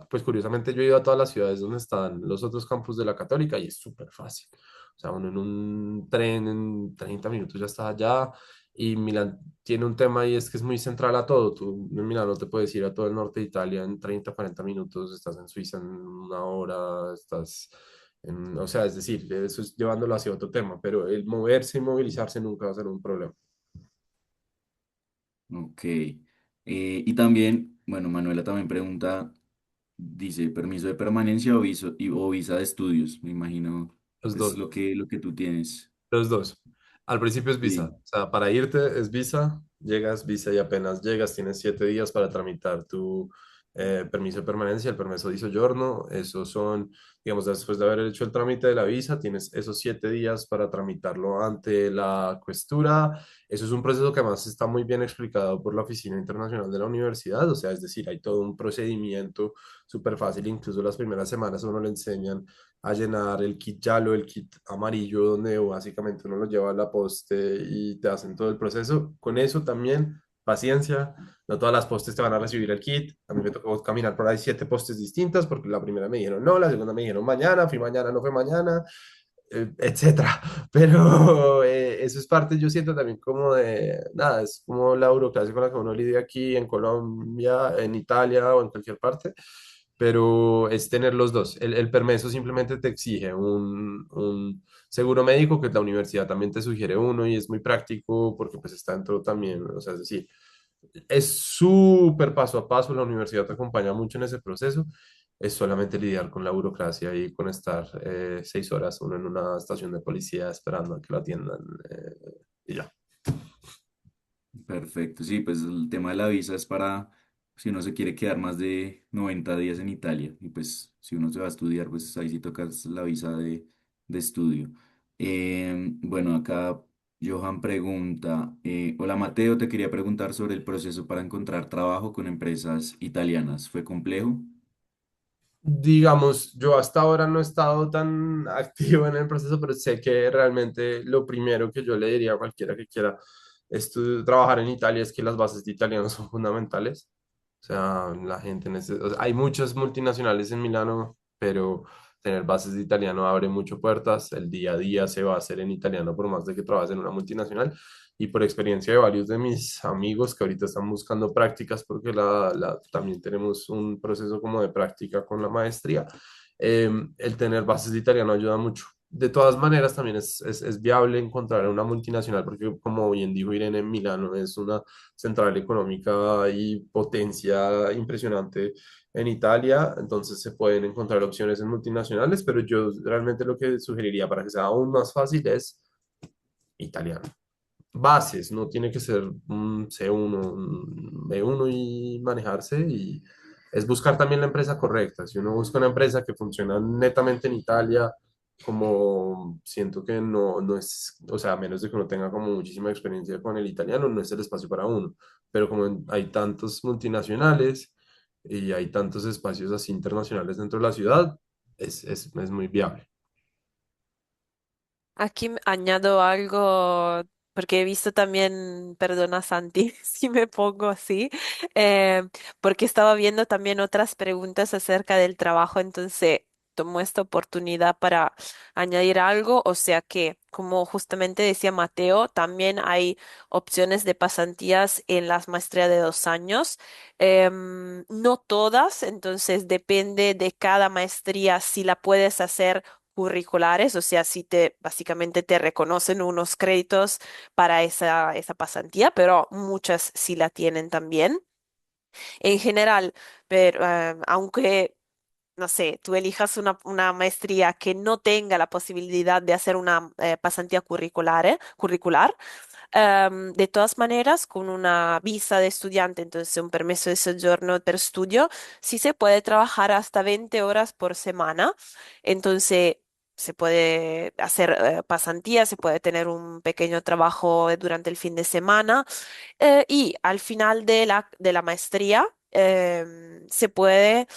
pues curiosamente yo he ido a todas las ciudades donde están los otros campus de la Católica y es súper fácil. O sea, uno en un tren en 30 minutos ya está allá y Milán tiene un tema y es que es muy central a todo. Tú en Milán no te puedes ir a todo el norte de Italia en 30 40 minutos, estás en Suiza en una hora, o sea, es decir, eso es llevándolo hacia otro tema, pero el moverse y movilizarse nunca va a ser un problema. Ok. Y también, bueno, Manuela también pregunta, dice, ¿permiso de permanencia o visa de estudios? Me imagino, Los pues dos. lo que tú tienes. Los dos. Al principio es visa. Sí. O sea, para irte es visa, llegas, visa y apenas llegas tienes 7 días para tramitar permiso de permanencia, el permiso di soggiorno. Esos son, digamos, después de haber hecho el trámite de la visa, tienes esos 7 días para tramitarlo ante la questura. Eso es un proceso que además está muy bien explicado por la Oficina Internacional de la Universidad, o sea, es decir, hay todo un procedimiento súper fácil, incluso las primeras semanas a uno le enseñan a llenar el kit yalo, el kit amarillo, donde básicamente uno lo lleva a la poste y te hacen todo el proceso. Con eso también, paciencia, no todas las postes te van a recibir el kit. A mí me tocó caminar por ahí 7 postes distintas porque la primera me dijeron no, la segunda me dijeron mañana, fui mañana, no fue mañana, etcétera. Pero eso es parte, yo siento también como de, nada, es como la burocracia con la que uno lidia aquí en Colombia, en Italia o en cualquier parte, pero es tener los dos. El permiso simplemente te exige un seguro médico que la universidad también te sugiere uno y es muy práctico porque pues está dentro también, o sea, es decir, es súper paso a paso, la universidad te acompaña mucho en ese proceso, es solamente lidiar con la burocracia y con estar 6 horas uno en una estación de policía esperando a que lo atiendan y ya. Perfecto, sí, pues el tema de la visa es para si uno se quiere quedar más de 90 días en Italia y pues si uno se va a estudiar, pues ahí sí toca la visa de estudio. Bueno, acá Johan pregunta, hola Mateo, te quería preguntar sobre el proceso para encontrar trabajo con empresas italianas. ¿Fue complejo? Digamos, yo hasta ahora no he estado tan activo en el proceso, pero sé que realmente lo primero que yo le diría a cualquiera que quiera trabajar en Italia es que las bases de italiano son fundamentales. O sea, la gente o sea, hay muchas multinacionales en Milano, pero tener bases de italiano abre muchas puertas. El día a día se va a hacer en italiano por más de que trabajes en una multinacional. Y por experiencia de varios de mis amigos que ahorita están buscando prácticas, porque también tenemos un proceso como de práctica con la maestría, el tener bases de italiano ayuda mucho. De todas maneras, también es viable encontrar una multinacional, porque como bien dijo Irene, Milano es una central económica y potencia impresionante en Italia, entonces se pueden encontrar opciones en multinacionales, pero yo realmente lo que sugeriría para que sea aún más fácil es italiano. Bases, no tiene que ser un C1, un B1 y manejarse y es buscar también la empresa correcta. Si uno busca una empresa que funciona netamente en Italia, como siento que no es, o sea, a menos de que uno tenga como muchísima experiencia con el italiano, no es el espacio para uno. Pero como hay tantos multinacionales y hay tantos espacios así internacionales dentro de la ciudad, es muy viable. Aquí añado algo, porque he visto también, perdona Santi, si me pongo así, eh, porque estaba viendo también otras preguntas acerca del trabajo, entonces tomo esta oportunidad para añadir algo, o sea que, como justamente decía Mateo, también hay opciones de pasantías en las maestrías de 2 años, no todas, entonces depende de cada maestría si la puedes hacer curriculares, o sea, si te básicamente te reconocen unos créditos para esa pasantía, pero muchas sí la tienen también. En general, pero aunque no sé, tú elijas una maestría que no tenga la posibilidad de hacer una pasantía curricular, de todas maneras, con una visa de estudiante, entonces un permiso de soggiorno per estudio, sí se puede trabajar hasta 20 horas por semana. Entonces, se puede hacer pasantías, se puede tener un pequeño trabajo durante el fin de semana y al final de la maestría se puede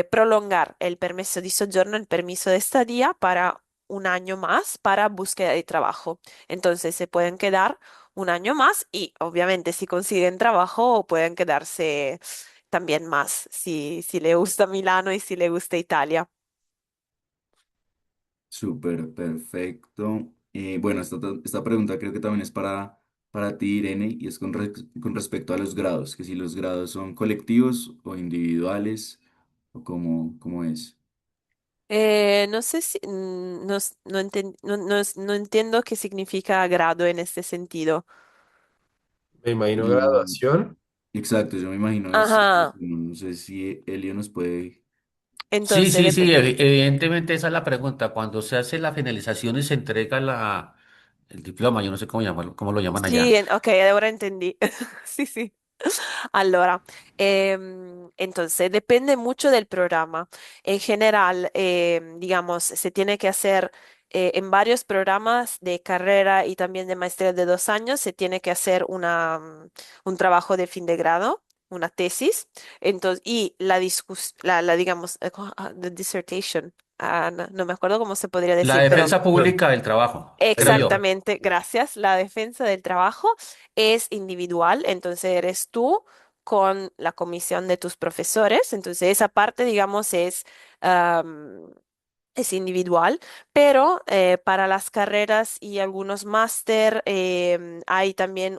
prolongar el permiso de soggiorno, el permiso de estadía para un año más para búsqueda de trabajo. Entonces se pueden quedar un año más y obviamente si consiguen trabajo pueden quedarse también más si le gusta Milano y si le gusta Italia. Súper, perfecto. Bueno, esta pregunta creo que también es para ti, Irene, y es con respecto a los grados, que si los grados son colectivos o individuales, o cómo es. No sé si no entiendo qué significa grado en este sentido. Me imagino Y, graduación. exacto, yo me imagino Ajá, no sé si Elio nos puede... Sí, entonces sí, sí, evidentemente esa es la pregunta. Cuando se hace la finalización y se entrega el diploma, yo no sé cómo llamarlo, cómo lo llaman sí, allá. ok, ahora entendí. Sí, sí. Allora, entonces depende mucho del programa. En general, digamos, se tiene que hacer en varios programas de carrera y también de maestría de 2 años, se tiene que hacer un trabajo de fin de grado, una tesis. Entonces, y digamos, the dissertation. No, no me acuerdo cómo se podría La decir, pero defensa pública del trabajo, creo yo. exactamente, gracias. La defensa del trabajo es individual, entonces eres tú con la comisión de tus profesores, entonces esa parte, digamos, am, es individual, pero para las carreras y algunos máster hay también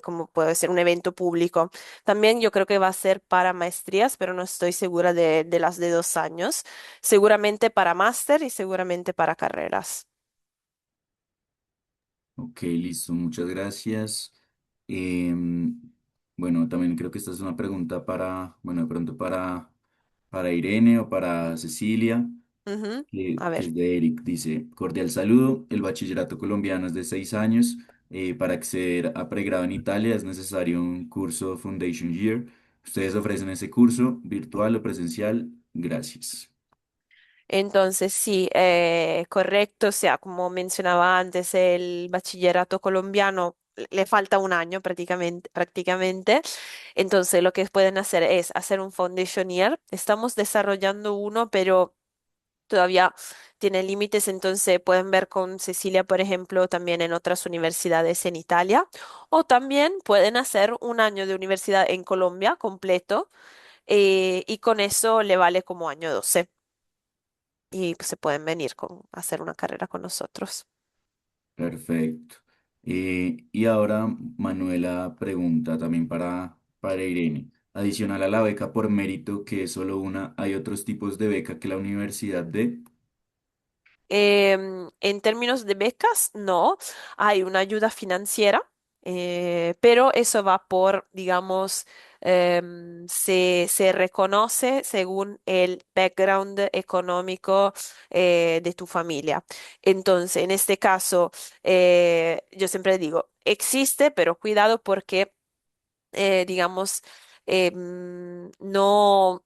como puede ser un evento público. También yo creo que va a ser para maestrías, pero no estoy segura de las de 2 años. Seguramente para máster y seguramente para carreras. Ok, listo, muchas gracias. Em, bueno, también creo que esta es una pregunta para, bueno, de pronto para Irene o para Cecilia, Ujú. A que ver. es de Eric. Dice, cordial saludo, el bachillerato colombiano es de 6 años. Para acceder a pregrado en Italia es necesario un curso Foundation Year. ¿Ustedes ofrecen ese curso virtual o presencial? Gracias. Entonces, sí, correcto. O sea, como mencionaba antes, el bachillerato colombiano le falta un año prácticamente. Entonces, lo que pueden hacer es hacer un foundation year. Estamos desarrollando uno, pero todavía tiene límites. Entonces, pueden ver con Cecilia, por ejemplo, también en otras universidades en Italia. O también pueden hacer un año de universidad en Colombia completo, y con eso le vale como año 12 y pues, se pueden venir a hacer una carrera con nosotros. Perfecto. Y ahora Manuela pregunta también para Irene. Adicional a la beca por mérito, que es solo una, ¿hay otros tipos de beca que la universidad dé? En términos de becas, no, hay una ayuda financiera, pero eso va por, digamos, se reconoce según el background económico de tu familia. Entonces, en este caso, yo siempre digo, existe, pero cuidado porque, digamos, no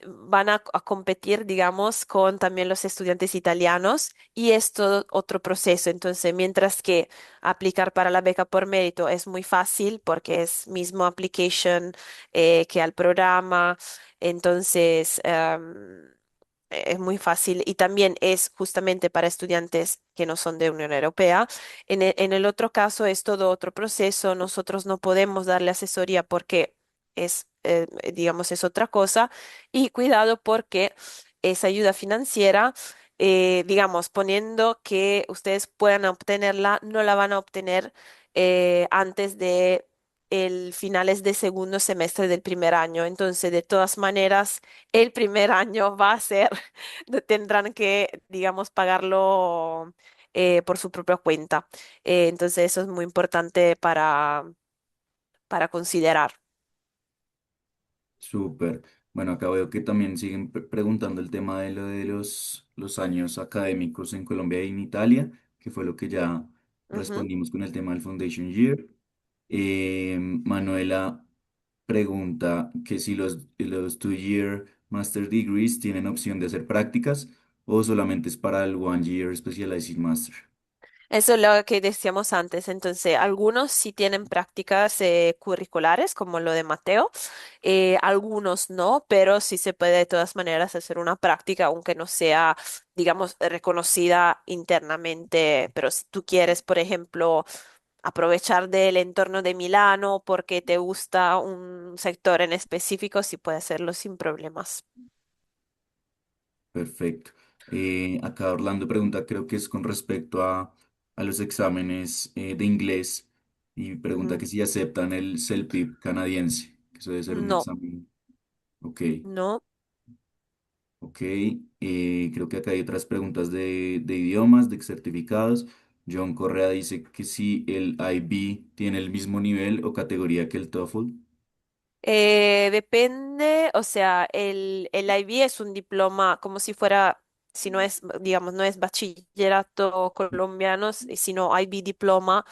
van a competir, digamos, con también los estudiantes italianos y es todo otro proceso. Entonces, mientras que aplicar para la beca por mérito es muy fácil porque es mismo application que al programa, entonces es muy fácil y también es justamente para estudiantes que no son de Unión Europea. En el otro caso es todo otro proceso. Nosotros no podemos darle asesoría porque digamos, es otra cosa. Y cuidado porque esa ayuda financiera, digamos, poniendo que ustedes puedan obtenerla, no la van a obtener antes de el finales de segundo semestre del primer año. Entonces, de todas maneras, el primer año va a ser, tendrán que, digamos, pagarlo por su propia cuenta. Entonces, eso es muy importante para considerar. Súper. Bueno, acá veo que también siguen preguntando el tema de lo de los años académicos en Colombia y en Italia, que fue lo que ya Ujú. respondimos con el tema del Foundation Year. Manuela pregunta que si los two-year master degrees tienen opción de hacer prácticas o solamente es para el one-year specializing master. Eso es lo que decíamos antes. Entonces, algunos sí tienen prácticas curriculares, como lo de Mateo, algunos no, pero sí se puede de todas maneras hacer una práctica, aunque no sea, digamos, reconocida internamente. Pero si tú quieres, por ejemplo, aprovechar del entorno de Milano porque te gusta un sector en específico, sí puede hacerlo sin problemas. Perfecto. Acá Orlando pregunta, creo que es con respecto a los exámenes de inglés y pregunta Mm, que si aceptan el CELPIP canadiense, que eso debe ser un no, examen. Ok, no. ok. Creo que acá hay otras preguntas de idiomas, de certificados. John Correa dice que si el IB tiene el mismo nivel o categoría que el TOEFL. Depende, o sea, el IB es un diploma como si fuera, si no es, digamos, no es bachillerato colombiano, sino IB diploma,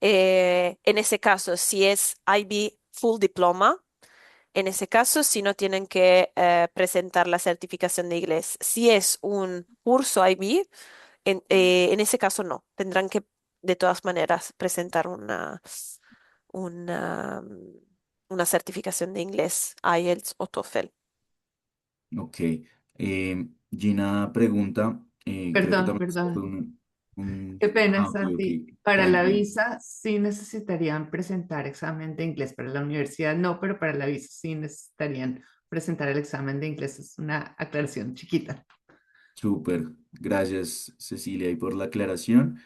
en ese caso, si es IB full diploma, en ese caso, si no tienen que presentar la certificación de inglés. Si es un curso IB, en ese caso no. Tendrán que, de todas maneras, presentar una, una certificación de inglés, IELTS o TOEFL. Ok. Gina pregunta, creo que Perdón, también perdón. fue Qué pena, Ah, ok, ok. Santi. Para la Tranqui. visa sí necesitarían presentar examen de inglés. Para la universidad no, pero para la visa sí necesitarían presentar el examen de inglés. Es una aclaración chiquita. Súper. Gracias, Cecilia, y por la aclaración.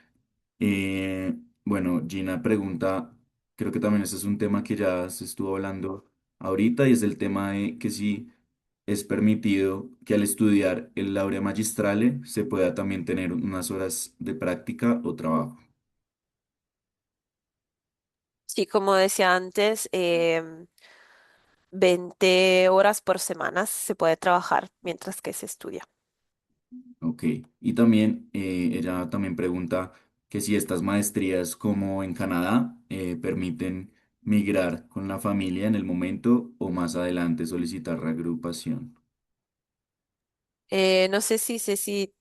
Bueno, Gina pregunta, creo que también este es un tema que ya se estuvo hablando ahorita, y es el tema de que si es permitido que al estudiar el laurea magistrale se pueda también tener unas horas de práctica o trabajo. Sí, como decía antes, 20 horas por semana se puede trabajar mientras que se estudia. Ok. Y también ella también pregunta que si estas maestrías como en Canadá permiten migrar con la familia en el momento o más adelante solicitar reagrupación. No sé si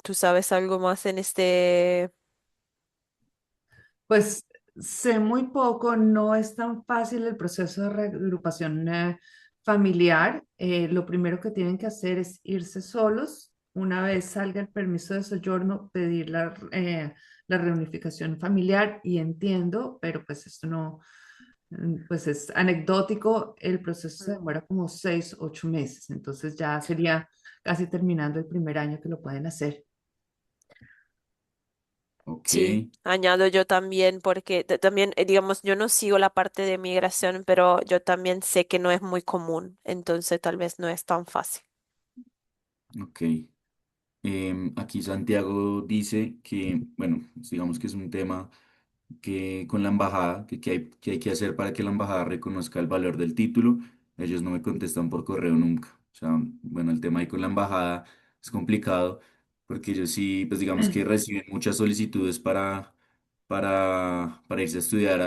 tú sabes algo más en este. Pues sé muy poco, no es tan fácil el proceso de reagrupación familiar. Lo primero que tienen que hacer es irse solos. Una vez salga el permiso de soyorno, pedir la reunificación familiar y entiendo, pero pues esto no, pues es anecdótico, el proceso se Mm. demora como 6, 8 meses, entonces ya sería casi terminando el primer año que lo pueden hacer. Ok. Sí, añado yo también, porque también, digamos, yo no sigo la parte de migración, pero yo también sé que no es muy común, entonces tal vez no es tan fácil. Ok. Aquí Santiago dice que, bueno, digamos que es un tema que con la embajada, que hay que hacer para que la embajada reconozca el valor del título. Ellos no me contestan por correo nunca. O sea, bueno, el tema ahí con la embajada es complicado porque ellos sí, pues digamos que reciben muchas solicitudes para irse a estudiar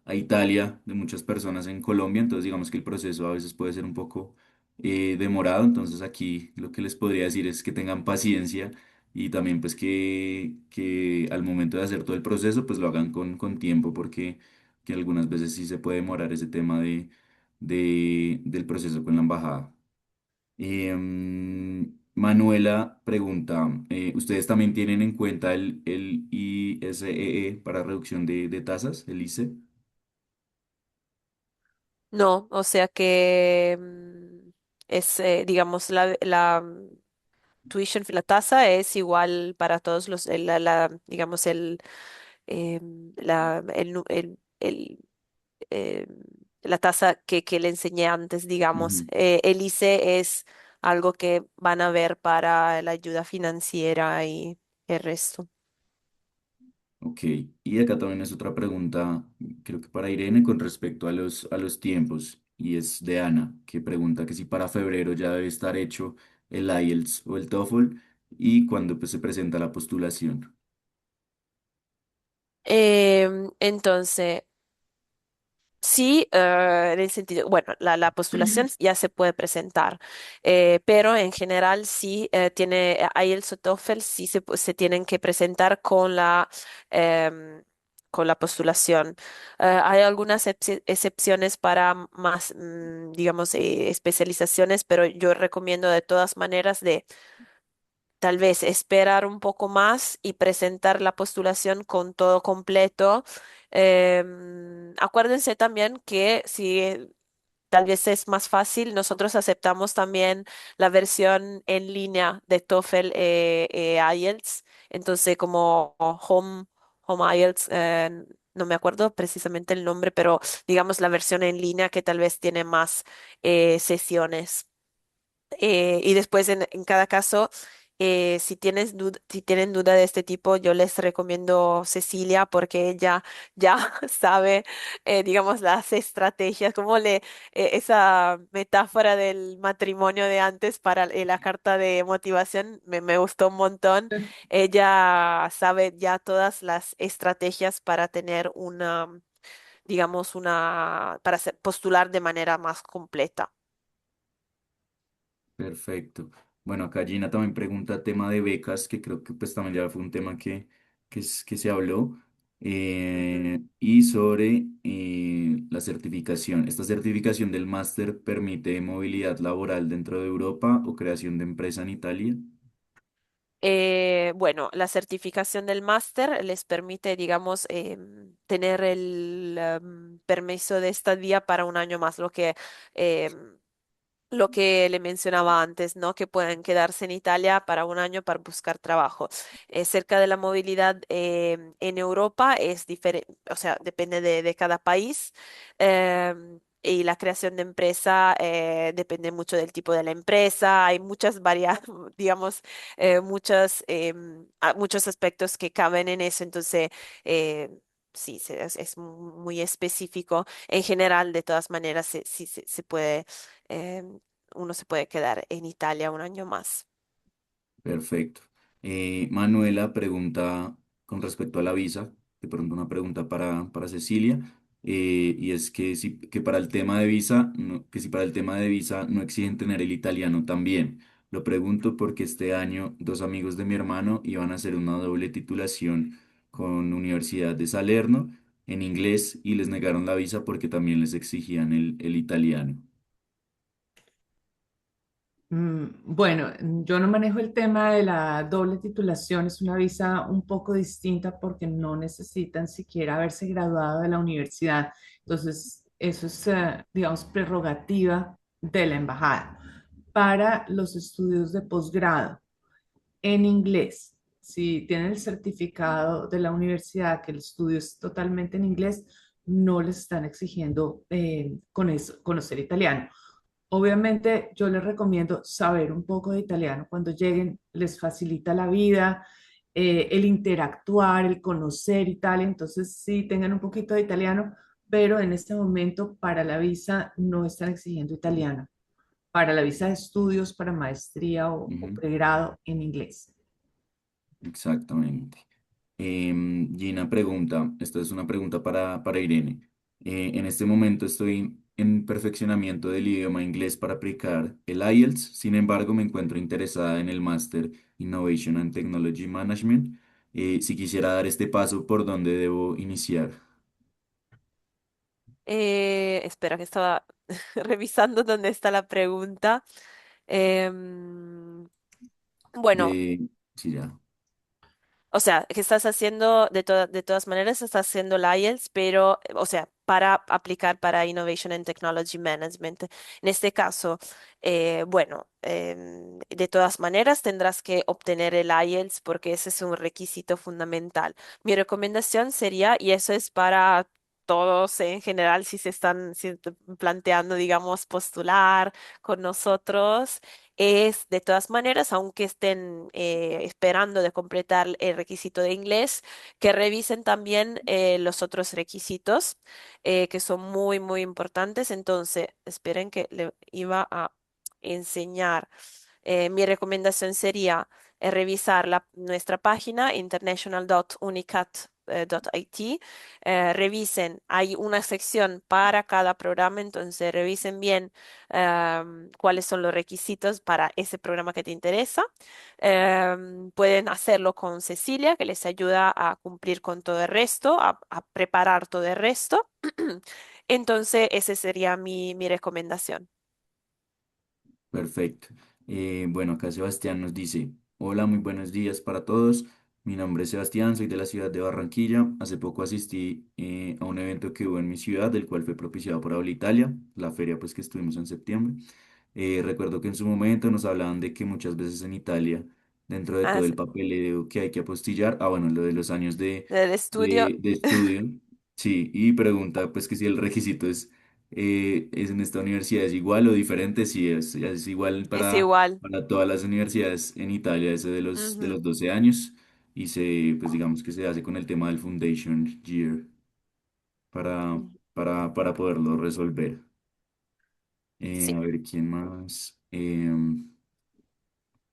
a Italia de muchas personas en Colombia. Entonces digamos que el proceso a veces puede ser un poco demorado. Entonces aquí lo que les podría decir es que tengan paciencia y también pues que al momento de hacer todo el proceso pues lo hagan con tiempo porque que algunas veces sí se puede demorar ese tema del proceso con la embajada. Manuela pregunta, ¿ustedes también tienen en cuenta el ISEE para reducción de tasas, el ICE? No, o sea que es, digamos, tuition fee, la tasa es igual para todos los, digamos, eh, la tasa que le enseñé antes, digamos. Ujú. El ICE es algo que van a ver para la ayuda financiera y el resto. Ok, y acá también es otra pregunta, creo que para Irene, con respecto a los tiempos, y es de Ana, que pregunta que si para febrero ya debe estar hecho el IELTS o el TOEFL y cuándo pues se presenta la postulación. Entonces, sí, en el sentido, bueno, la postulación ya se puede presentar, pero en general sí IELTS o TOEFL sí se tienen que presentar con la postulación. Hay algunas excepciones para más, digamos, especializaciones, pero yo recomiendo de todas maneras de tal vez esperar un poco más y presentar la postulación con todo completo. Acuérdense también que si tal vez es más fácil, nosotros aceptamos también la versión en línea de TOEFL IELTS. Entonces, como Home IELTS, no me acuerdo precisamente el nombre, pero digamos la versión en línea que tal vez tiene más sesiones. Y después en cada caso, Si tienen duda de este tipo, yo les recomiendo Cecilia porque ella ya sabe, digamos, las estrategias, esa metáfora del matrimonio de antes para la carta de motivación me gustó un montón. Ella sabe ya todas las estrategias para tener postular de manera más completa. Perfecto. Bueno, acá Gina también pregunta tema de becas, que creo que pues también ya fue un tema que se habló, y sobre la certificación. ¿Esta certificación del máster permite movilidad laboral dentro de Europa o creación de empresa en Italia? Bueno, la certificación del máster les permite, digamos, tener el permiso de estadía para un año más, em, lo que le mencionaba antes, ¿no? Que pueden quedarse en Italia para un año para buscar trabajo. Cerca de la movilidad en Europa es diferente, o sea, depende de cada país. Y la creación de empresa depende mucho del tipo de la empresa. Hay muchas varias, digamos, muchos aspectos que caben en eso. Entonces, eh, sí, es muy específico. En general, de todas maneras, sí se puede em, uno se puede quedar en Italia un año más. Perfecto. Manuela pregunta con respecto a la visa, de pronto una pregunta para Cecilia, y es que que para el tema de visa, que si para el tema de visa no exigen tener el italiano también. Lo pregunto porque este año dos amigos de mi hermano iban a hacer una doble titulación con Universidad de Salerno en inglés y les negaron la visa porque también les exigían el italiano. Bueno, yo no manejo el tema de la doble titulación, es una visa un poco distinta porque no necesitan siquiera haberse graduado de la universidad. Entonces, eso es, digamos, prerrogativa de la embajada. Para los estudios de posgrado en inglés, si tienen el certificado de la universidad que el estudio es totalmente en inglés, no les están exigiendo con eso, conocer italiano. Obviamente, yo les recomiendo saber un poco de italiano. Cuando lleguen, les facilita la vida, el interactuar, el conocer Italia. Entonces, sí, tengan un poquito de italiano, pero en este momento para la visa no están exigiendo italiano. Para la visa de estudios, para maestría o Ujú, pregrado en inglés. exactamente. Gina pregunta, esta es una pregunta para Irene. En este momento estoy en perfeccionamiento del idioma inglés para aplicar el IELTS, sin embargo me encuentro interesada en el máster Innovation and Technology Management. Si quisiera dar este paso, ¿por dónde debo iniciar? Espera que estaba revisando dónde está la pregunta. Em, bueno, Sí, ya. o sea, que estás haciendo, de todas maneras, estás haciendo el IELTS, pero, o sea, para aplicar para Innovation and Technology Management. En este caso, bueno, de todas maneras tendrás que obtener el IELTS porque ese es un requisito fundamental. Mi recomendación sería, y eso es para todos en general, si planteando, digamos, postular con nosotros es de todas maneras, aunque estén esperando de completar el requisito de inglés, que revisen también los otros requisitos que son muy importantes. Entonces, esperen que le iba a enseñar. Mi recomendación sería revisar nuestra página international.unicat.it. Revisen, hay una sección para cada programa, entonces revisen bien cuáles son los requisitos para ese programa que te interesa. Pueden hacerlo con Cecilia, que les ayuda a cumplir con todo el resto, a preparar todo el resto. Entonces, esa sería mi recomendación. Perfecto. Bueno, acá Sebastián nos dice, hola, muy buenos días para todos. Mi nombre es Sebastián, soy de la ciudad de Barranquilla. Hace poco asistí a un evento que hubo en mi ciudad, del cual fue propiciado por Habla Italia, la feria pues que estuvimos en septiembre. Recuerdo que en su momento nos hablaban de que muchas veces en Italia, dentro de Ah, todo sí, el papeleo que hay que apostillar, bueno, lo de los años del estudio. de estudio, sí, y pregunta pues que si el requisito es ¿Es en esta universidad es igual o diferente? Sí, es igual Es igual. para todas las universidades en Italia, ese de Ujú. los 12 años, y pues digamos que se hace con el tema del Foundation Year para, para poderlo resolver. A Sí. ver, ¿quién más?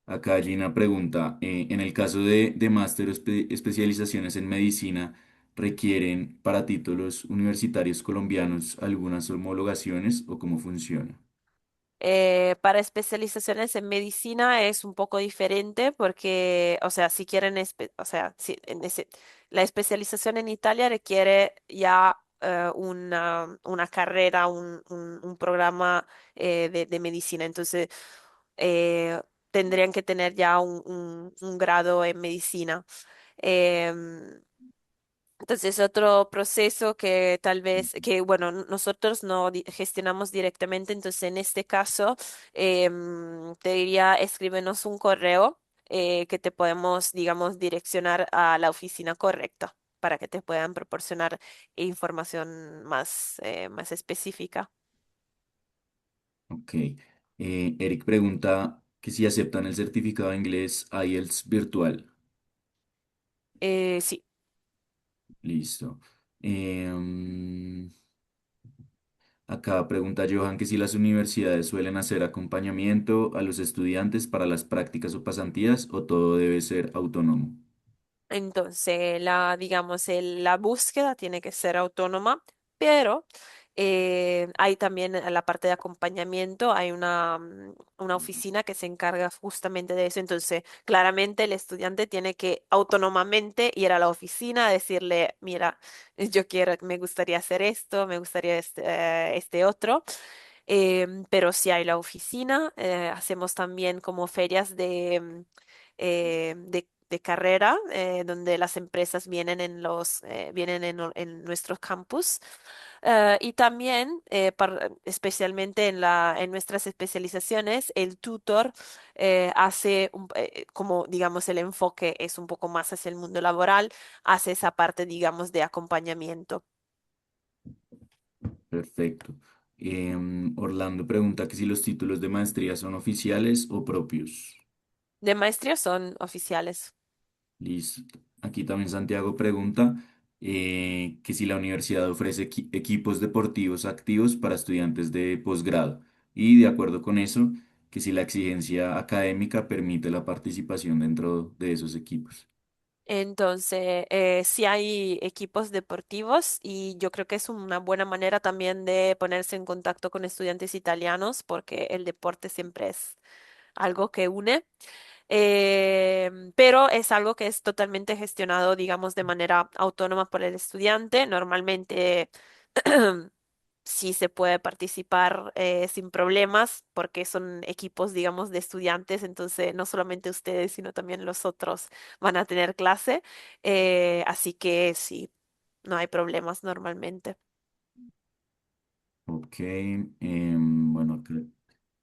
Acá Gina pregunta, en el caso de máster o especializaciones en medicina, ¿requieren para títulos universitarios colombianos algunas homologaciones o cómo funciona? Para especializaciones en medicina es un poco diferente porque, o sea, si quieren, o sea, la especialización en Italia requiere ya una carrera, un programa de medicina. Entonces, eh, tendrían que tener ya un grado en medicina. Em, entonces, otro proceso que tal vez, que bueno, nosotros no gestionamos directamente, entonces en este caso te diría, escríbenos un correo que te podemos, digamos, direccionar a la oficina correcta para que te puedan proporcionar información más específica. Ok. Eric pregunta que si aceptan el certificado de inglés IELTS virtual. Sí. Listo. Acá pregunta Johan que si las universidades suelen hacer acompañamiento a los estudiantes para las prácticas o pasantías o todo debe ser autónomo. Entonces, digamos, la búsqueda tiene que ser autónoma, pero hay también la parte de acompañamiento, hay una oficina que se encarga justamente de eso. Entonces, claramente el estudiante tiene que autónomamente ir a la oficina, decirle, mira, yo quiero, me gustaría hacer esto, me gustaría este otro. Pero si hay la oficina, hacemos también como ferias de carrera, donde las empresas vienen en nuestros campus. Y también, especialmente en nuestras especializaciones, el tutor hace, como digamos, el enfoque es un poco más hacia el mundo laboral, hace esa parte, digamos, de acompañamiento. Perfecto. Orlando pregunta que si los títulos de maestría son oficiales o propios. De maestría son oficiales. Listo. Aquí también Santiago pregunta que si la universidad ofrece equipos deportivos activos para estudiantes de posgrado y de acuerdo con eso, que si la exigencia académica permite la participación dentro de esos equipos. Entonces, sí hay equipos deportivos y yo creo que es una buena manera también de ponerse en contacto con estudiantes italianos porque el deporte siempre es algo que une. Pero es algo que es totalmente gestionado, digamos, de manera autónoma por el estudiante. Normalmente sí se puede participar sin problemas porque son equipos, digamos, de estudiantes, entonces no solamente ustedes, sino también los otros van a tener clase. Así que sí, no hay problemas normalmente. Ok, bueno,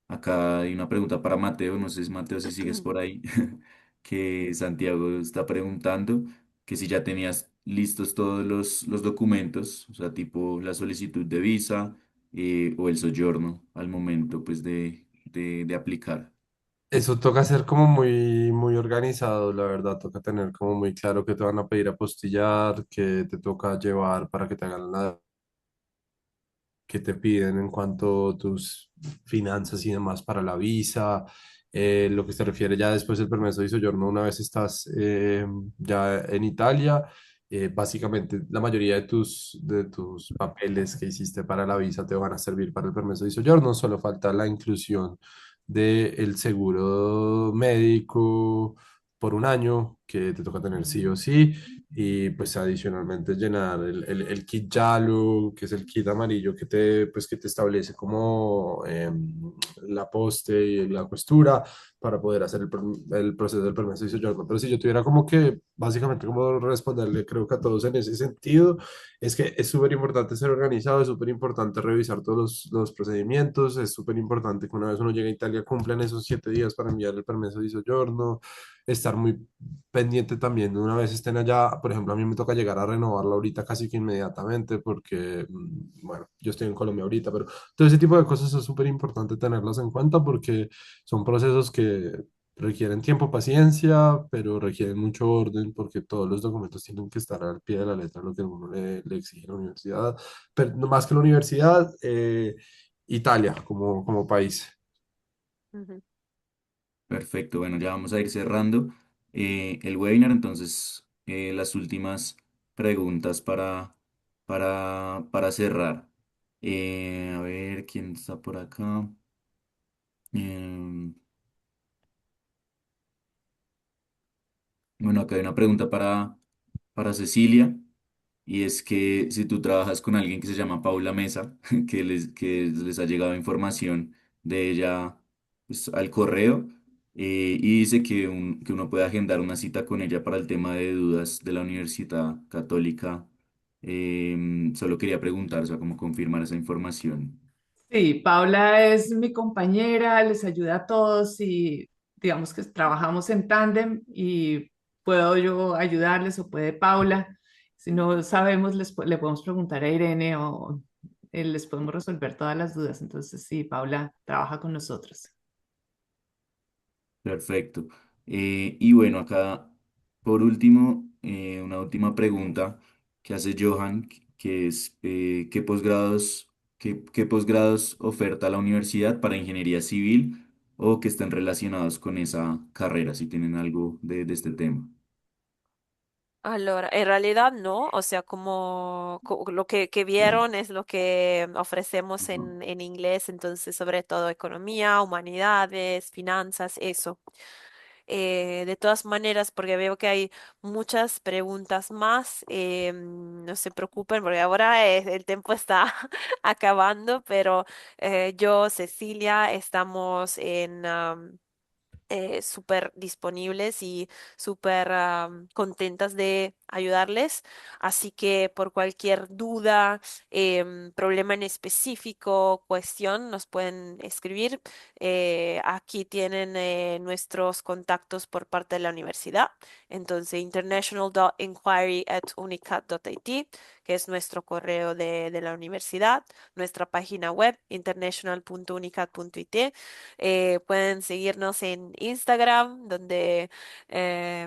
acá hay una pregunta para Mateo, no sé si Mateo si sigues por ahí, que Santiago está preguntando que si ya tenías listos todos los documentos, o sea, tipo la solicitud de visa o el soyorno al momento pues de aplicar. Eso toca ser como muy, muy organizado, la verdad, toca tener como muy claro que te van a pedir apostillar, que te toca llevar para que te hagan la que te piden en cuanto a tus finanzas y demás para la visa, lo que se refiere ya después del permiso de soyorno, una vez estás ya en Italia, básicamente la mayoría de tus papeles que hiciste para la visa te van a servir para el permiso de soyorno, solo falta la inclusión del seguro médico por un año que te toca tener sí o sí y pues adicionalmente llenar el kit YALU, que es el kit amarillo pues, que te establece como la poste y la costura para poder hacer el proceso del permiso de soyorno. Pero si yo tuviera como que, básicamente, como responderle, creo que a todos en ese sentido, es que es súper importante ser organizado, es súper importante revisar todos los procedimientos, es súper importante que una vez uno llegue a Italia cumplan esos 7 días para enviar el permiso de soyorno, estar muy pendiente también, una vez estén allá, por ejemplo, a mí me toca llegar a renovarlo ahorita casi que inmediatamente porque, bueno, yo estoy en Colombia ahorita, pero todo ese tipo de cosas es súper importante tenerlas en cuenta porque son procesos que requieren tiempo, paciencia, pero requieren mucho orden porque todos los documentos tienen que estar al pie de la letra, lo que uno le exige a la universidad, pero no más que la universidad, Italia como país. Ujú. Perfecto, bueno, ya vamos a ir cerrando el webinar, entonces las últimas preguntas para cerrar. A ver, ¿quién está por acá? Em, bueno, acá hay una pregunta para Cecilia, y es que si tú trabajas con alguien que se llama Paula Mesa, que les ha llegado información de ella pues, al correo, y dice que uno puede agendar una cita con ella para el tema de dudas de la Universidad Católica. Solo quería preguntar, o sea, cómo confirmar esa información. Sí, Paula es mi compañera, les ayuda a todos y digamos que trabajamos en tándem y puedo yo ayudarles o puede Paula. Si no sabemos, le podemos preguntar a Irene o les podemos resolver todas las dudas. Entonces, sí, Paula trabaja con nosotros. Perfecto. Y bueno, acá por último, una última pregunta que hace Johan, que es qué posgrados oferta la universidad para ingeniería civil o que estén relacionados con esa carrera, si tienen algo de este tema. Allora, en realidad no, o sea, como lo que vieron es lo que ofrecemos en inglés, entonces sobre todo economía, humanidades, finanzas, eso. De todas maneras, porque veo que hay muchas preguntas más, no se preocupen porque ahora el tiempo está acabando, pero yo, Cecilia, estamos en súper disponibles y súper contentas de ayudarles. Así que por cualquier duda, problema en específico, cuestión, nos pueden escribir. Aquí tienen nuestros contactos por parte de la universidad. Entonces, international.inquiry@unicat.it, que es nuestro correo de la universidad, nuestra página web, international.unicat.it. Pueden seguirnos en Instagram, donde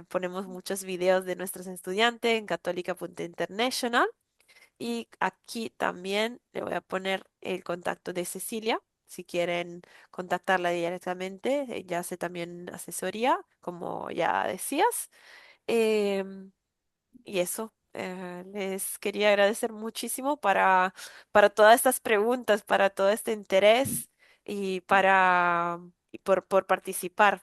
ponemos muchos videos de nuestros estudiantes en católica.international. Y aquí también le voy a poner el contacto de Cecilia. Si quieren contactarla directamente, ella hace también asesoría, como ya decías. Em, y eso, les quería agradecer muchísimo para todas estas preguntas, para todo este interés y por participar.